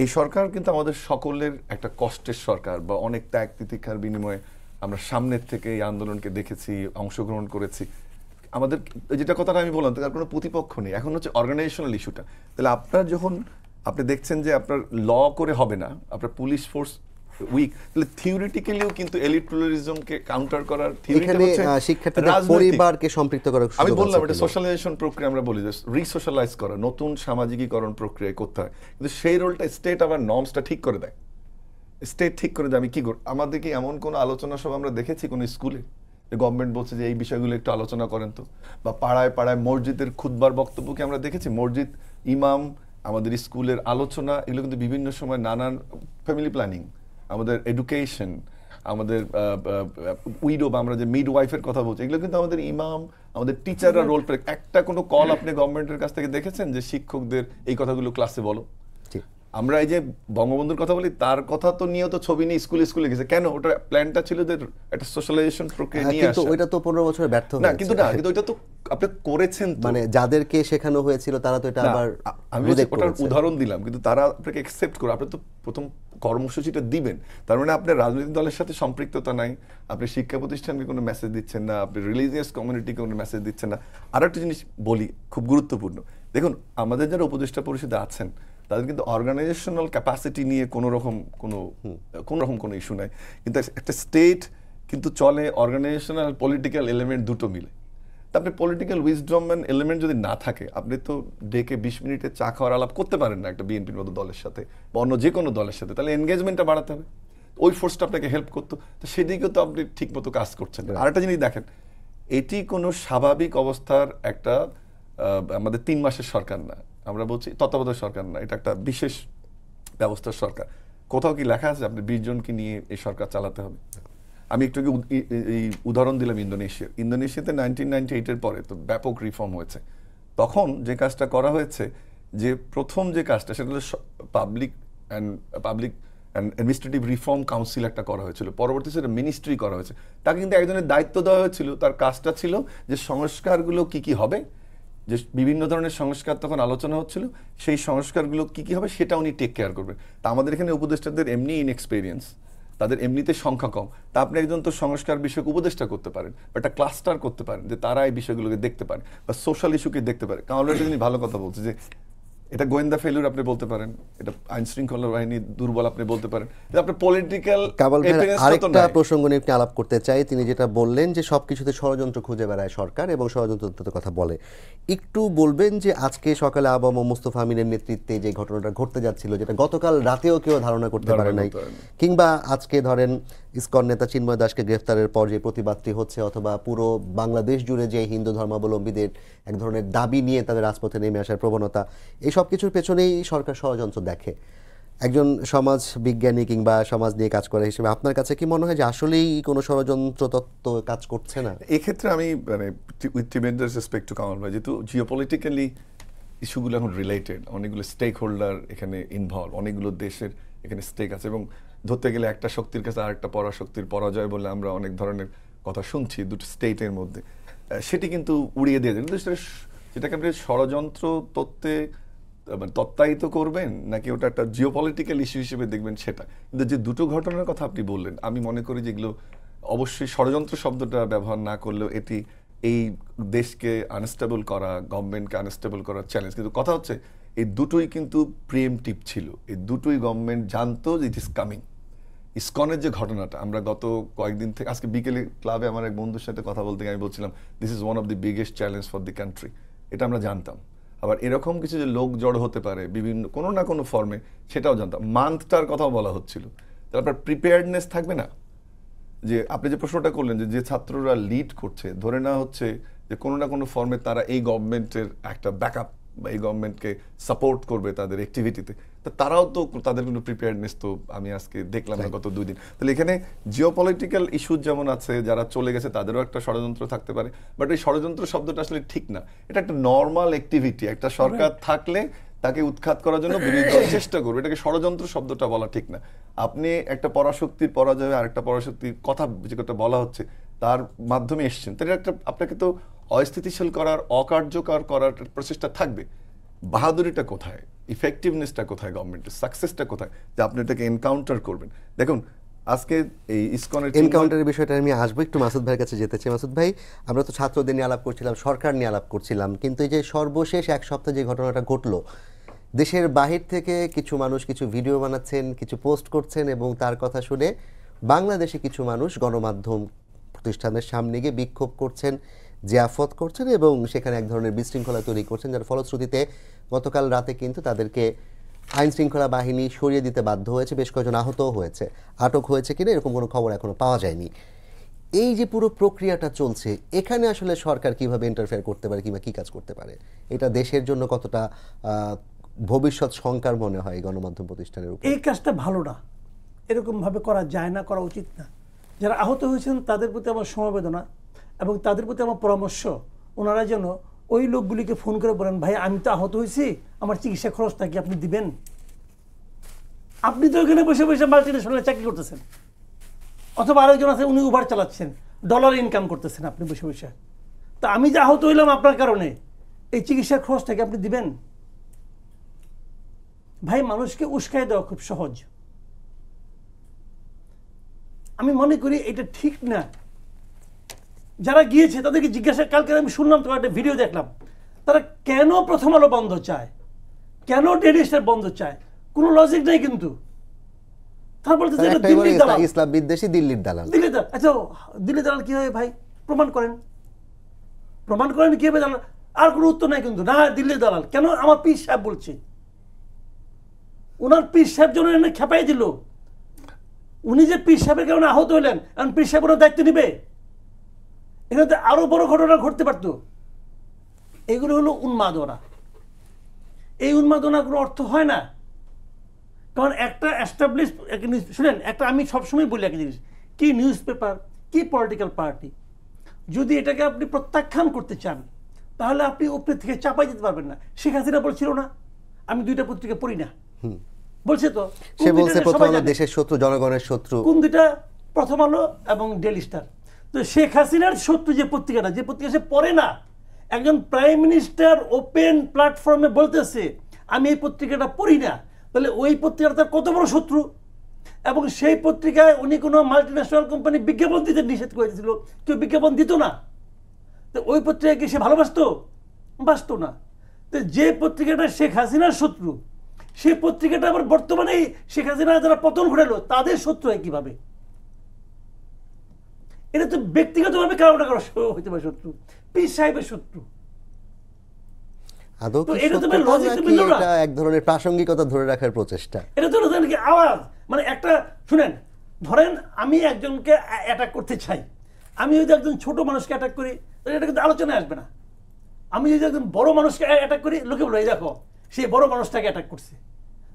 এই সরকার কিন্তু আমাদের সকলের একটা কষ্টের সরকার, বা অনেক ত্যাগ তিতিক্ষার বিনিময়ে আমরা সামনের থেকে এই আন্দোলনকে দেখেছি, অংশগ্রহণ করেছি। আমাদের যেটা কথাটা আমি বললাম, তার কোনো প্রতিপক্ষ নেই, এখন হচ্ছে অর্গানাইজেশনাল ইস্যুটা। তাহলে আপনার যখন আপনি দেখছেন যে আপনার ল করে হবে না, আপনার পুলিশ ফোর্স উইক, তাহলে থিওরিটিক্যালিও কিন্তু এলিট প্লুরালিজমকে কাউন্টার করার থিওরিটা এখানে হচ্ছে শিক্ষার্থীদের রাজনৈতিক। পরিবারকে সম্পৃক্ত করার সুযোগ আমি আছে বললাম এটা কিনা? সোশ্যালাইজেশন প্রক্রিয়া, আমরা বলি যে রিসোশ্যালাইজ করা, নতুন সামাজিকীকরণ প্রক্রিয়া করতে হয়, কিন্তু সেই রোলটা স্টেট আবার নর্মসটা ঠিক করে দেয়। স্টেট ঠিক করে দেয় আমি কি করি। আমাদের কি এমন কোনো আলোচনা সভা আমরা দেখেছি কোনো স্কুলে যে গভর্নমেন্ট বলছে যে এই বিষয়গুলো একটু আলোচনা করেন তো? বা পাড়ায় পাড়ায় মসজিদের খুতবার বক্তব্য কি আমরা দেখেছি? মসজিদ ইমাম, আমাদের স্কুলের আলোচনা, এগুলো কিন্তু বিভিন্ন সময় নানান ফ্যামিলি প্ল্যানিং, আমাদের এডুকেশন, আমাদের উইডো বা আমরা যে মিড ওয়াইফের কথা বলছি, এগুলো কিন্তু আমাদের ইমাম, আমাদের টিচাররা রোল প্লে। একটা কোনো কল আপনি গভর্নমেন্টের কাছ থেকে দেখেছেন যে শিক্ষকদের এই কথাগুলো ক্লাসে বলো? আমরা এই যে বঙ্গবন্ধুর কথা বলি, তার কথা তো নিয়ে তো ছবি নিয়ে স্কুলে স্কুলে গেছে কেন? ওটা প্ল্যানটা ছিল যে একটা সোশ্যালাইজেশন প্রক্রিয়া নিয়ে আসা। কিন্তু ওইটা তো 15 বছরে ব্যর্থ না, হয়েছে। কিন্তু ওইটা তো আপনি করেছেন তো। মানে যাদেরকে শেখানো হয়েছিল তারা তো এটা আবার আমি ওটার উদাহরণ দিলাম, কিন্তু তারা আপনাকে অ্যাকসেপ্ট করে, আপনি তো প্রথম কর্মসূচিটা দিবেন, তার মানে আপনার রাজনৈতিক দলের সাথে সম্পৃক্ততা নাই, আপনি শিক্ষা প্রতিষ্ঠানকে কোনো মেসেজ দিচ্ছেন না, আপনি রিলিজিয়াস কমিউনিটিকে কোনো মেসেজ দিচ্ছেন না। আর একটা জিনিস বলি, খুব গুরুত্বপূর্ণ, দেখুন আমাদের যারা উপদেষ্টা পরিষদে আছেন তাদের কিন্তু অর্গানাইজেশনাল ক্যাপাসিটি নিয়ে কোনো রকম কোনো ইস্যু নাই, কিন্তু একটা স্টেট কিন্তু চলে অর্গানাইজেশনাল পলিটিক্যাল এলিমেন্ট দুটো মিলে। তা আপনি পলিটিক্যাল উইজডম এন্ড এলিমেন্ট যদি না থাকে, আপনি তো ডেকে 20 মিনিটে চা খাওয়ার আলাপ করতে পারেন না একটা বিএনপির মতো দলের সাথে বা অন্য যে কোনো দলের সাথে। তাহলে এনগেজমেন্টটা বাড়াতে হবে, ওই ফোর্সটা আপনাকে হেল্প করতো, তো সেদিকে তো আপনি ঠিক মতো কাজ করছেন। আর একটা জিনিস দেখেন, এটি কোনো স্বাভাবিক অবস্থার একটা আমাদের 3 মাসের সরকার না, আমরা বলছি তত্ত্বাবধায়ক সরকার না, এটা একটা বিশেষ ব্যবস্থার সরকার। কোথাও কি লেখা আছে আপনি 20 জনকে নিয়ে এই সরকার চালাতে হবে? আমি একটু এই উদাহরণ দিলাম ইন্দোনেশিয়াতে 1998-এর পরে তো ব্যাপক রিফর্ম হয়েছে। তখন যে কাজটা করা হয়েছে, যে প্রথম যে কাজটা, সেটা হলো public and administrative reform council একটা করা হয়েছিল, পরবর্তী সেটা মিনিস্ট্রি করা হয়েছে। তাকে কিন্তু একজনের দায়িত্ব দেওয়া হয়েছিল, তার কাজটা ছিল যে সংস্কারগুলো কি কি হবে, যে বিভিন্ন ধরনের সংস্কার তখন আলোচনা হচ্ছিল, সেই সংস্কারগুলো কি কি হবে সেটা উনি টেক কেয়ার করবেন। তা আমাদের এখানে উপদেষ্টাদের এমনি ইনএক্সপেরিয়েন্স, তাদের এমনিতে সংখ্যা কম, তা আপনি একজন তো সংস্কার বিষয়ক উপদেষ্টা করতে পারেন, বা একটা ক্লাস্টার করতে পারেন যে তারা এই বিষয়গুলোকে দেখতে পারে বা সোশ্যাল ইস্যুকে দেখতে পারে। কারণ একটা জিনিস ভালো কথা বলছে যে এটা গোয়েন্দা ফেলিউর আপনি বলতে পারেন, এটা আইন শৃঙ্খলা বাহিনী দুর্বল আপনি বলতে পারেন, এটা আপনার পলিটিক্যাল। আরেকটা প্রসঙ্গ নিয়ে আপনি আলাপ করতে চাই, তিনি যেটা বললেন যে সবকিছুতে ষড়যন্ত্র খুঁজে বেড়ায় সরকার এবং ষড়যন্ত্রের কথা বলে। একটু বলবেন যে আজকে সকালে আবম মোস্তফা আমিনের নেতৃত্বে যে ঘটনাটা ঘটতে যাচ্ছিল, যেটা গতকাল রাতেও কেউ ধারণা করতে পারে নাই, কিংবা আজকে ধরেন ইসকন নেতা চিন্ময় দাসকে গ্রেফতারের পর যে প্রতিবাদটি হচ্ছে, অথবা পুরো বাংলাদেশ জুড়ে যে হিন্দু ধর্মাবলম্বীদের এক ধরনের দাবি নিয়ে তাদের রাজপথে নেমে আসার প্রবণতা, এই সব কিছুর পেছনেই সরকার ষড়যন্ত্র দেখে। একজন সমাজ বিজ্ঞানী কিংবা সমাজ নিয়ে কাজ করা হিসেবে আপনার কাছে কি মনে হয় যে আসলেই কোনো ষড়যন্ত্র তত্ত্ব কাজ করছে না? এক্ষেত্রে আমি মানে with tremendous respect to Kamal ভাই, যেহেতু জিওপলিটিক্যালি ইস্যুগুলো এখন রিলেটেড, অনেকগুলো স্টেক হোল্ডার এখানে ইনভলভ, অনেকগুলো দেশের এখানে স্টেক আছে, এবং ধরতে গেলে একটা শক্তির কাছে আরেকটা পরাশক্তির পরাজয় বলে আমরা অনেক ধরনের কথা শুনছি দুটো স্টেটের মধ্যে, সেটি কিন্তু উড়িয়ে দিয়ে দেয়। কিন্তু সেটাকে আপনি ষড়যন্ত্র তত্ত্বে তত্ত্বায়িত করবেন নাকি ওটা একটা জিওপলিটিক্যাল ইস্যু হিসেবে দেখবেন সেটা। কিন্তু যে দুটো ঘটনার কথা আপনি বললেন, আমি মনে করি যেগুলো অবশ্যই ষড়যন্ত্র শব্দটা ব্যবহার না করলেও এটি এই দেশকে আনস্টেবল করা, গভর্নমেন্টকে আনস্টেবল করার চ্যালেঞ্জ। কিন্তু কথা হচ্ছে এই দুটোই কিন্তু প্রিএমপ্টিভ ছিল, এই দুটোই গভর্নমেন্ট জানতো যে ইট ইজ কামিং। ইসকনের যে ঘটনাটা, আমরা গত কয়েকদিন থেকে, আজকে বিকেলে ক্লাবে আমার এক বন্ধুর সাথে কথা বলতে গিয়ে আমি বলছিলাম this is one of the biggest challenge for the country, এটা আমরা জানতাম। আবার এরকম কিছু যে লোক জড় হতে পারে বিভিন্ন কোনো না কোনো ফর্মে, সেটাও জানতাম। মান্থটার কথাও বলা হচ্ছিল, তারপর প্রিপেয়ার্ডনেস থাকবে না। যে আপনি যে প্রশ্নটা করলেন যে ছাত্ররা লিড করছে, ধরে নেওয়া হচ্ছে যে কোনো না কোনো ফর্মে তারা এই গভর্নমেন্টের একটা ব্যাকআপ বা এই গভর্নমেন্টকে সাপোর্ট করবে তাদের অ্যাক্টিভিটিতে, তো তারাও তো তাদের কোনো প্রিপেয়ারনেস তো আমি আজকে দেখলাম না গত 2 দিন। তাহলে এখানে জিওপলিটিক্যাল ইস্যু যেমন আছে, যারা চলে গেছে তাদেরও একটা ষড়যন্ত্র থাকতে পারে, বাট এই ষড়যন্ত্র শব্দটা আসলে ঠিক না, এটা একটা নর্মাল অ্যাক্টিভিটি। একটা সরকার থাকলে তাকে উৎখাত করার জন্য বিরোধী চেষ্টা করবে, এটাকে ষড়যন্ত্র শব্দটা বলা ঠিক না। আপনি একটা পরাশক্তির পরাজয় আরেকটা পরাশক্তির কথা যে কথা বলা হচ্ছে তার মাধ্যমে এসছেন, তাহলে একটা আপনাকে তো অস্থিতিশীল করার, অকার্যকর করার প্রচেষ্টা থাকবে। বাহাদুরিটা কোথায়, ইফেক্টিভনেসটা কোথায়, গভর্নমেন্টের সাকসেসটা কোথায় যে আপনি এটাকে এনকাউন্টার করবেন? দেখুন আজকে এই ইসকনের এনকাউন্টারের বিষয়টা আমি আসবো, একটু মাসুদ ভাইয়ের কাছে যেতে চাই। মাসুদ ভাই, আমরা তো ছাত্রদের নিয়ে আলাপ করছিলাম, সরকার নিয়ে আলাপ করছিলাম, কিন্তু এই যে সর্বশেষ এক সপ্তাহে যে ঘটনাটা ঘটলো, দেশের বাহির থেকে কিছু মানুষ কিছু ভিডিও বানাচ্ছেন, কিছু পোস্ট করছেন, এবং তার কথা শুনে বাংলাদেশে কিছু মানুষ গণমাধ্যম প্রতিষ্ঠানের সামনে গিয়ে বিক্ষোভ করছেন, জিয়াফত করছেন, এবং সেখানে এক ধরনের বিশৃঙ্খলা তৈরি করছেন, যার ফলশ্রুতিতে গতকাল রাতে কিন্তু তাদেরকে আইন শৃঙ্খলা বাহিনী সরিয়ে দিতে বাধ্য হয়েছে, বেশ কয়েকজন আহতও হয়েছে। আটক হয়েছে কিনা এরকম কোনো খবর এখনো পাওয়া যায়নি। এই যে পুরো প্রক্রিয়াটা চলছে, এখানে আসলে সরকার কিভাবে ইন্টারফেয়ার করতে পারে কিংবা কি কাজ করতে পারে? এটা দেশের জন্য কতটা ভবিষ্যৎ শঙ্কার মনে হয় গণমাধ্যম প্রতিষ্ঠানের উপর? এই কাজটা ভালো না, এরকম ভাবে করা যায় না, করা উচিত না। যারা আহত হয়েছেন তাদের প্রতি আমার সমবেদনা এবং তাদের প্রতি আমার পরামর্শ, ওনারা যেন ওই লোকগুলিকে ফোন করে বলেন, ভাই আমি তো আহত হয়েছি, আমার চিকিৎসা খরচটা কি আপনি দিবেন? আপনি তো এখানে বসে বসে মাল্টিনেশনালে চাকরি করতেছেন, অথবা আরেকজন আছে উনি উবার চালাচ্ছেন, ডলার ইনকাম করতেছেন আপনি বসে বসে। তা আমি যে আহত হইলাম আপনার কারণে, এই চিকিৎসার খরচটা কি আপনি দিবেন? ভাই, মানুষকে উস্কাই দেওয়া খুব সহজ। আমি মনে করি এটা ঠিক না। যারা গিয়েছে তাদেরকে জিজ্ঞাসা, কালকে আমি শুনলাম, তো একটা ভিডিও দেখলাম, তারা কেন প্রথম আলো বন্ধ চায়, কেন ডেইলি স্টার বন্ধ চায়, কোনো লজিক নেই কিন্তু। তারপর ইসলাম বিদ্বেষী দিল্লির দালাল। আচ্ছা, দিল্লির দালাল কি হয় ভাই? প্রমাণ করেন, প্রমাণ করেন কিভাবে দালাল? আর কোনো উত্তর নাই কিন্তু, না দিল্লির দালাল কেন? আমার পীর সাহেব বলছে, ওনার পীর সাহেব জন্য এনে খেপাই দিল। উনি যে পীর সাহেবের কারণে আহত হলেন, এখন পীর সাহেব ওনার দায়িত্ব নিবে? এখানে আরো বড় ঘটনা ঘটতে পারতো। এগুলো হলো উন্মাদনা। এই উন্মাদনার কোনো অর্থ হয় না, কারণ একটা এস্টাবলিশ, শুনেন, একটা আমি সবসময় বলি একটা জিনিস, কি নিউজ পেপার, কি পলিটিক্যাল পার্টি, যদি এটাকে আপনি প্রত্যাখ্যান করতে চান তাহলে আপনি উপরে থেকে চাপাই দিতে পারবেন না। শেখ হাসিনা বলছিল না, আমি দুইটা পত্রিকা পড়ি না, বলছে তো। সে বলছে প্রথম আলো দেশের শত্রু, জনগণের শত্রু। কোন দুইটা? প্রথম আলো এবং ডেইলি স্টার। তো শেখ হাসিনার শত্রু যে পত্রিকাটা, যে পত্রিকা সে পড়ে না, একজন প্রাইম মিনিস্টার ওপেন প্ল্যাটফর্মে বলতেছে আমি এই পত্রিকাটা পড়ি না, তাহলে ওই পত্রিকাটা তার কত বড় শত্রু। এবং সেই পত্রিকায় উনি কোনো মাল্টিন্যাশনাল কোম্পানি বিজ্ঞাপন দিতে নিষেধ করে দিয়েছিল, কেউ বিজ্ঞাপন দিত না। তো ওই পত্রিকাকে সে ভালোবাসতো? বাসতো না। তো যে পত্রিকাটা শেখ হাসিনার শত্রু, সেই পত্রিকাটা আবার বর্তমানে শেখ হাসিনা যারা পতন ঘটালো তাদের শত্রু হয় কিভাবে? এটা তো ব্যক্তিগতভাবে কারো না কারো হইতে পারে শত্রু, পীর সাহেবের শত্রু। আদৌ কি এটা এক ধরনের প্রাসঙ্গিকতা ধরে রাখার প্রচেষ্টা? এটা তো নাকি আওয়াজ, মানে একটা, শুনেন, ধরেন আমি একজনকে অ্যাটাক করতে চাই, আমি যদি একজন ছোট মানুষকে অ্যাটাক করি তাহলে এটা কিন্তু আলোচনায় আসবে না। আমি যদি একজন বড় মানুষকে অ্যাটাক করি, লোকে বলে এই দেখো সেই বড় মানুষটাকে অ্যাটাক করছে।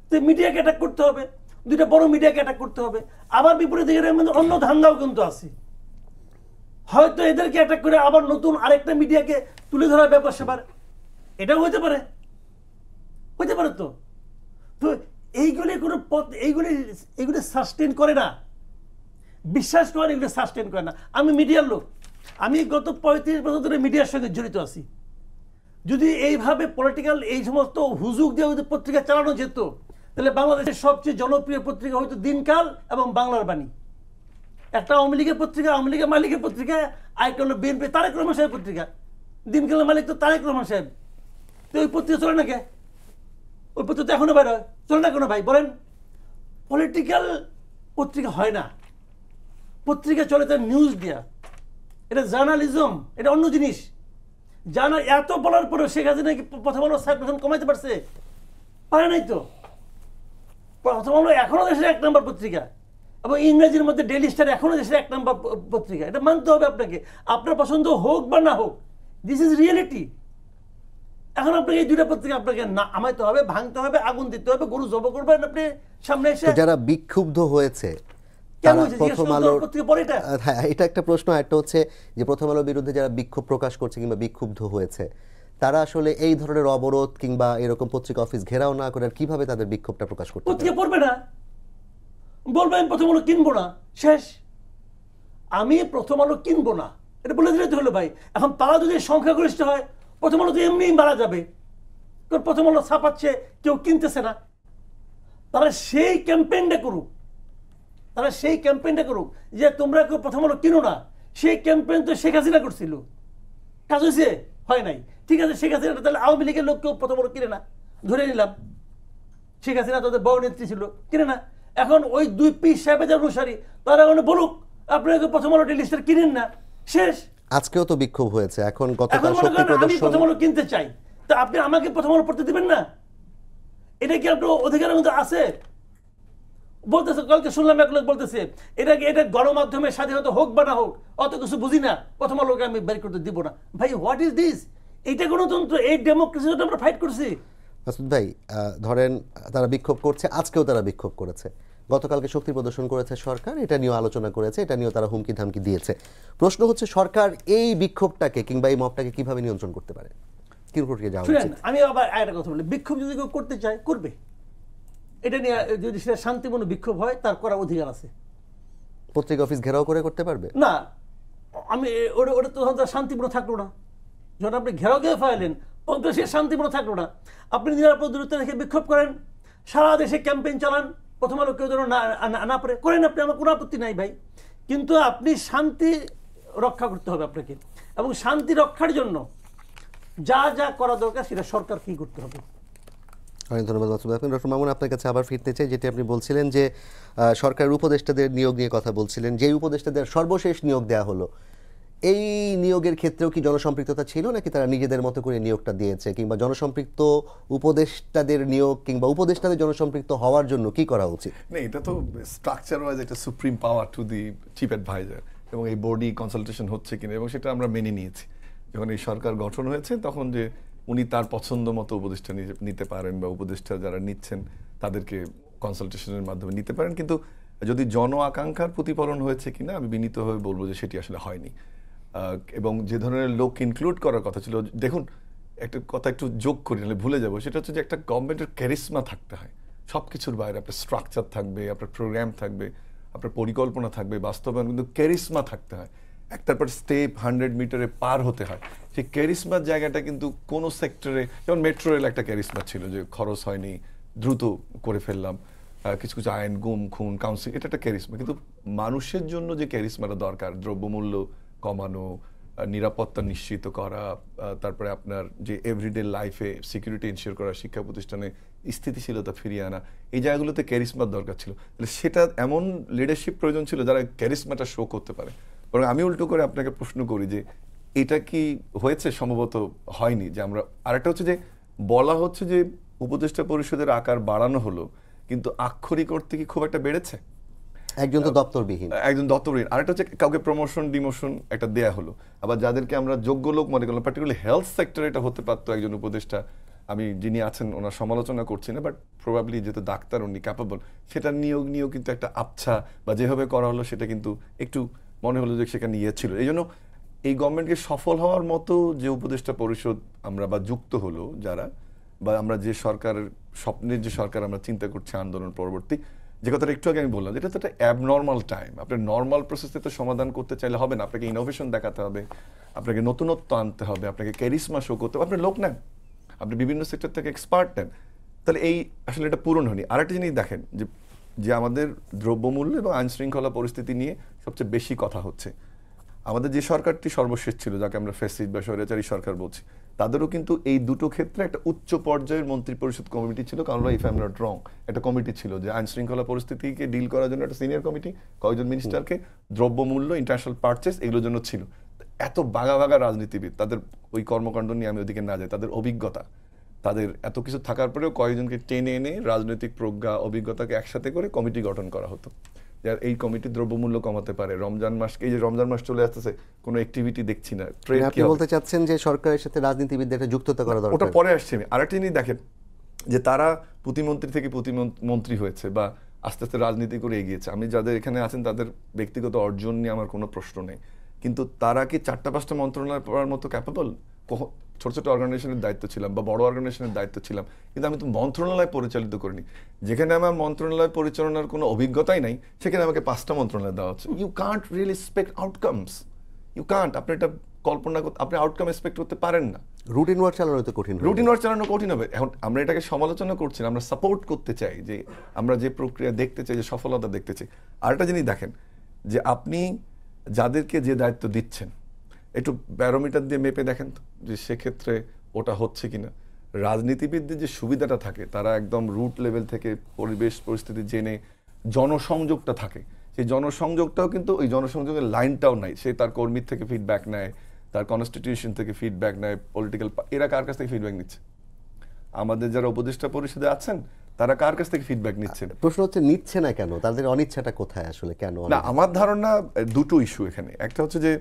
তো মিডিয়াকে অ্যাটাক করতে হবে, দুইটা বড় মিডিয়াকে অ্যাটাক করতে হবে। আবার বিপরীতে অন্য ধান্দাও কিন্তু আছে, হয়তো এদেরকে অ্যাটাক করে আবার নতুন আরেকটা মিডিয়াকে তুলে ধরার ব্যাপার স্যাপার, এটাও হতে পারে, হতে পারে। তো তো এইগুলি কোনো পথ, এইগুলি সাস্টেন করে না, বিশ্বাস করেন, এগুলো সাস্টেন করে না। আমি মিডিয়ার লোক, আমি গত 35 বছর ধরে মিডিয়ার সঙ্গে জড়িত আছি। যদি এইভাবে পলিটিক্যাল এই সমস্ত হুজুগ দিয়ে যদি পত্রিকা চালানো যেত, তাহলে বাংলাদেশের সবচেয়ে জনপ্রিয় পত্রিকা হয়তো দিনকাল এবং বাংলার বাণী। একটা আওয়ামী লীগের পত্রিকা, আওয়ামী লীগের মালিকের পত্রিকা, আরেকটা হলো বিএনপি তারেক রহমান সাহেবের পত্রিকা। দিনকালের মালিক তো তারেক রহমান সাহেব, তো ওই পত্রিকা চলে না কে? ওই পত্রিকা এখনো বাইর হয়, চলে না কোনো ভাই বলেন? পলিটিক্যাল পত্রিকা হয় না, পত্রিকা চলে তার নিউজ দেয়া, এটা জার্নালিজম, এটা অন্য জিনিস। জানা এত বলার পরে শেখ হাসিনা কি প্রথম আলো সার্কুলেশন কমাইতে পারছে? পারে নাই তো। প্রথম আলো এখনো দেশের 1 নম্বর পত্রিকা, এবং ইংরেজির মধ্যে ডেইলি স্টার এখনো দেশের 1 নম্বর পত্রিকা। এটা মানতে হবে আপনাকে, আপনার পছন্দ হোক বা না হোক, দিস ইজ রিয়েলিটি। এখন আপনাকে এই দুইটা পত্রিকা আপনাকে না আমাইতে হবে, ভাঙতে হবে, আগুন দিতে হবে, গরু জব করবেন আপনি সামনে এসে। যারা বিক্ষুব্ধ হয়েছে, প্রথম আলো, হ্যাঁ এটা একটা প্রশ্ন। একটা হচ্ছে যে প্রথম আলোর বিরুদ্ধে যারা বিক্ষোভ প্রকাশ করছে কিংবা বিক্ষুব্ধ হয়েছে, তারা আসলে এই ধরনের অবরোধ কিংবা এরকম পত্রিকা অফিস ঘেরাও না করে কিভাবে তাদের বিক্ষোভটা প্রকাশ করতে? পত্রিকা পড়বে না, বলবেন প্রথম আলো কিনবো না, শেষ। আমি প্রথম আলো কিনবো না, এটা বলে দিলে তো হলো ভাই। এখন তারা যদি সংখ্যাগরিষ্ঠ হয়, প্রথম আলো তো এমনিই মারা যাবে, কারণ প্রথম আলো ছাপাচ্ছে, কেউ কিনতেছে না। তারা সেই ক্যাম্পেইনটা করুক, তারা সেই ক্যাম্পেইনটা করুক যে তোমরা কেউ প্রথম আলো কিনো না। সেই ক্যাম্পেইন তো শেখ হাসিনা করছিল, কাজ হয়েছে? হয় নাই। ঠিক আছে, শেখ হাসিনা তাহলে আওয়ামী লীগের লোক কেউ প্রথম আলো কিনে না, ধরে নিলাম শেখ হাসিনা তাদের বড় নেত্রী ছিল, কিনে না। এখন ওই দুই পীর সাহেবের অনুসারী তারা বলুক আপনারা প্রথম আলো লিস্টার কিনেন না, শেষ। আজকেও তো বিক্ষোভ হয়েছে, এখন এখন গতকাল মনে শক্তি করেন আমি প্রদর্শন। প্রথম আলো কিনতে চাই, তা আপনি আমাকে প্রথম আলো পড়তে দিবেন না? এটা কি আপনার অধিকারের মধ্যে আছে? বলতেছে, কালকে শুনলাম এক লোক বলতেছে এটা গণমাধ্যমের স্বাধীনতা হোক বা না হোক, অত কিছু বুঝি না, প্রথম আলোকে আমি বের করতে দিব না। ভাই, হোয়াট ইজ দিস? এইটা গণতন্ত্র? এই ডেমোক্রেসি আমরা ফাইট করছি। মাসুদ ভাই, ধরেন তারা বিক্ষোভ করছে, আজকেও তারা বিক্ষোভ করেছে, গতকালকে শক্তি প্রদর্শন করেছে সরকার, এটা নিয়ে আলোচনা করেছে, এটা নিয়েও তারা হুমকি ধামকি দিয়েছে। প্রশ্ন হচ্ছে সরকার এই বিক্ষোভটাকে কিংবা এই মবটাকে কিভাবে নিয়ন্ত্রণ করতে পারে, কি প্রক্রিয়া যাওয়া শুনেন, উচিত? আমি আবার একটা কথা বলি, বিক্ষোভ যদি কেউ করতে চায় করবে, এটা নিয়ে যদি সেটা শান্তিপূর্ণ বিক্ষোভ হয় তার করার অধিকার আছে। পত্রিকা অফিস ঘেরাও করে করতে পারবে না, আমি ওটা তো তখন শান্তিপূর্ণ থাকলো না। যখন আপনি ঘেরাও গিয়ে ফাইলেন, তখন তো সে শান্তিপূর্ণ থাকলো না। আপনি নিরাপদ দূরত্ব রেখে বিক্ষোভ করেন, সারা দেশে ক্যাম্পেইন চালান, প্রথম আলো কেউ যেন না পারে করেন, আপনি, আমার কোনো আপত্তি নাই ভাই। কিন্তু আপনি শান্তি রক্ষা করতে হবে আপনাকে, এবং শান্তি রক্ষার জন্য যা যা করা দরকার সেটা সরকার কি করতে হবে। অনেক ধন্যবাদ মাসুদ ভাই। ডক্টর মামুন, আপনার কাছে আবার ফিরতে চাই, যেটি আপনি বলছিলেন যে সরকারের উপদেষ্টাদের নিয়োগ নিয়ে কথা বলছিলেন, যে উপদেষ্টাদের সর্বশেষ নিয়োগ দেওয়া হলো, এই নিয়োগের ক্ষেত্রেও কি জনসম্পৃক্ততা ছিল, নাকি তারা নিজেদের মতো করে নিয়োগটা দিয়েছে, কিংবা জনসম্পৃক্ত উপদেষ্টাদের নিয়োগ কিংবা উপদেষ্টাদের জনসম্পৃক্ত হওয়ার জন্য কি করা উচিত? না, এটা তো স্ট্রাকচার ওয়াইজ একটা supreme power to the chief adviser, এবং এই বোর্ডই কনসালটেশন হচ্ছে কিনা, এবং সেটা আমরা মেনে নিয়েছি। যখন এই সরকার গঠন হয়েছে তখন যে উনি তার পছন্দ মতো উপদেষ্টা নিতে পারেন, বা উপদেষ্টা যারা নিচ্ছেন তাদেরকে কনসালটেশনের মাধ্যমে নিতে পারেন। কিন্তু যদি জন আকাঙ্ক্ষার প্রতিফলন হয়েছে কিনা, আমি বিনীতভাবে বলবো যে সেটি আসলে হয়নি। এবং যে ধরনের লোক ইনক্লুড করার কথা ছিল, দেখুন একটা কথা একটু যোগ করি, নাহলে ভুলে যাবো, সেটা হচ্ছে যে একটা গভর্নমেন্টের ক্যারিসমা থাকতে হয়। সব কিছুর বাইরে আপনার স্ট্রাকচার থাকবে, আপনার প্রোগ্রাম থাকবে, আপনার পরিকল্পনা থাকবে, বাস্তবায়ন, কিন্তু ক্যারিসমা থাকতে হয়। একটার পর স্টেপ 100 মিটারে পার হতে হয়। সেই ক্যারিসমার জায়গাটা কিন্তু কোনো সেক্টরে, যেমন মেট্রো রেল একটা ক্যারিসমা ছিল, যে খরচ হয়নি, দ্রুত করে ফেললাম, কিছু কিছু আইন, গুম খুন, কাউন্সিল, এটা একটা ক্যারিসমা। কিন্তু মানুষের জন্য যে ক্যারিসমাটা দরকার, দ্রব্যমূল্য কমানো, নিরাপত্তা নিশ্চিত করা, তারপরে আপনার যে এভরিডে লাইফে সিকিউরিটি এনশিওর করা, শিক্ষা প্রতিষ্ঠানে স্থিতিশীলতা ফিরিয়ে আনা, এই জায়গাগুলোতে ক্যারিসমার দরকার ছিল। তাহলে সেটা এমন লিডারশিপ প্রয়োজন ছিল যারা ক্যারিসমাটা শো করতে পারে। বরং আমি উল্টো করে আপনাকে প্রশ্ন করি যে এটা কি হয়েছে? সম্ভবত হয়নি। যে আমরা আরেকটা হচ্ছে যে বলা হচ্ছে যে উপদেষ্টা পরিষদের আকার বাড়ানো হলো, কিন্তু আক্ষরিক অর্থে কি খুব একটা বেড়েছে? একজন তো দপ্তরবিহীন, একজন দপ্তরবিহীন। আরেকটা হচ্ছে কাউকে প্রমোশন ডিমোশন একটা দেয়া হলো, আবার যাদেরকে আমরা যোগ্য লোক মনে করলাম, পার্টিকুলারলি হেলথ সেক্টরে এটা হতে পারতো একজন উপদেষ্টা, আমি যিনি আছেন ওনার সমালোচনা করছি না, বাট প্রবাবলি যেহেতু ডাক্তার উনি ক্যাপাবল, সেটা নিয়োগ নিয়েও কিন্তু একটা আবছা, বা যেভাবে করা হলো সেটা কিন্তু একটু মনে হলো যে সেখানে ইয়ে ছিল। এই জন্য এই গভর্নমেন্টকে সফল হওয়ার মতো যে উপদেষ্টা পরিষদ আমরা বা যুক্ত হলো যারা, বা আমরা যে সরকারের স্বপ্নের যে সরকার আমরা চিন্তা করছি আন্দোলন পরবর্তী, যে কথাটা একটু আগে আমি বললাম, এটা তো একটা অ্যাবনর্মাল টাইম। আপনার নর্মাল প্রসেসে তো সমাধান করতে চাইলে হবে না, আপনাকে ইনোভেশন দেখাতে হবে, আপনাকে নতুনত্ব আনতে হবে, আপনাকে ক্যারিসমা শো করতে হবে, আপনি লোক নেন, আপনি বিভিন্ন সেক্টর থেকে এক্সপার্ট নেন। তাহলে এই আসলে এটা পূরণ হয়নি। আরেকটা জিনিস দেখেন, যে আমাদের দ্রব্যমূল্য এবং আইন শৃঙ্খলা পরিস্থিতি নিয়ে সবচেয়ে বেশি কথা হচ্ছে। আমাদের যে সরকারটি সর্বশেষ ছিল, যাকে আমরা ফ্যাসিস্ট বা স্বৈরাচারী সরকার বলছি, তাদেরও কিন্তু এই দুটো ক্ষেত্রে একটা উচ্চ পর্যায়ের মন্ত্রী পরিষদ কমিটি ছিল, কারণ if I am not wrong একটা কমিটি ছিল যে আইন শৃঙ্খলা পরিস্থিতিকে ডিল করার জন্য একটা সিনিয়র কমিটি, কয়েকজন মিনিস্টারকে, দ্রব্যমূল্য, ইন্টারন্যাশনাল পারচেস, এগুলোর জন্য ছিল। এত বাঘা বাঘা রাজনীতিবিদ, তাদের ওই কর্মকাণ্ড নিয়ে আমি ওদিকে না যাই, তাদের অভিজ্ঞতা, তাদের এত কিছু থাকার পরেও কয়েকজনকে টেনে এনে রাজনৈতিক প্রজ্ঞা, অভিজ্ঞতাকে একসাথে করে কমিটি গঠন করা হতো। যার এই কমিটি দ্রব্যমূল্য কমাতে পারে। রমজান মাস, এই যে রমজান মাস চলে আসতেছে, কোনো অ্যাক্টিভিটি দেখছি না। ট্রেড আপনি বলতে চাচ্ছেন যে সরকারের সাথে রাজনীতিবিদদের একটা যুক্ততা করা দরকার? ওটা পরে আসছে। আরেকটা জিনিস দেখেন, যে তারা প্রতিমন্ত্রী থেকে প্রতিমন্ত্রী হয়েছে বা আস্তে আস্তে রাজনীতি করে এগিয়েছে। আমি যাদের এখানে আছেন তাদের ব্যক্তিগত অর্জন নিয়ে আমার কোনো প্রশ্ন নেই, কিন্তু তারা কি 4-5টা মন্ত্রণালয় পড়ার মতো ক্যাপাবল? ছোট ছোট অর্গানাইজেশনের দায়িত্ব ছিলাম বা বড় অর্গানাইজেশনের দায়িত্ব ছিলাম, কিন্তু আমি তো মন্ত্রণালয় পরিচালিত করিনি। যেখানে আমার মন্ত্রণালয় পরিচালনার কোনো অভিজ্ঞতাই নাই, সেখানে আমাকে 5টা মন্ত্রণালয় দেওয়া হচ্ছে। You can't really expect outcomes, you can't, আপনি এটা কল্পনা করতে, আপনি আউটকাম এক্সপেক্ট করতে পারেন না। রুটিন ওয়ার্ক চালানো তো কঠিন, রুটিন ওয়ার্ক চালানো কঠিন হবে। এখন আমরা এটাকে সমালোচনা করছি না, আমরা সাপোর্ট করতে চাই, যে আমরা যে প্রক্রিয়া দেখতে চাই, যে সফলতা দেখতে চাই। আরেকটা জিনিস দেখেন, যে আপনি যাদেরকে যে দায়িত্ব দিচ্ছেন একটু ব্যারোমিটার দিয়ে মেপে দেখেন তো, যে সেক্ষেত্রে ওটা হচ্ছে কিনা। রাজনীতিবিদদের যে সুবিধাটা থাকে, তারা একদম রুট লেভেল থেকে পরিবেশ পরিস্থিতি জেনে জনসংযোগটা থাকে, সেই জনসংযোগটাও কিন্তু ওই জনসংযোগের লাইনটাও নাই। সে তার কর্মীর থেকে ফিডব্যাক নেয়, তার কনস্টিটিউশন থেকে ফিডব্যাক নেয়, পলিটিক্যাল, এরা কার কাছ থেকে ফিডব্যাক নিচ্ছে? আমাদের যারা উপদেষ্টা পরিষদে আছেন তারা কার কাছ থেকে ফিডব্যাক নিচ্ছেন? প্রশ্ন হচ্ছে নিচ্ছে না কেন, তাদের অনিচ্ছাটা কোথায় আসলে, কেন? না, আমার ধারণা দুটো ইস্যু এখানে। একটা হচ্ছে যে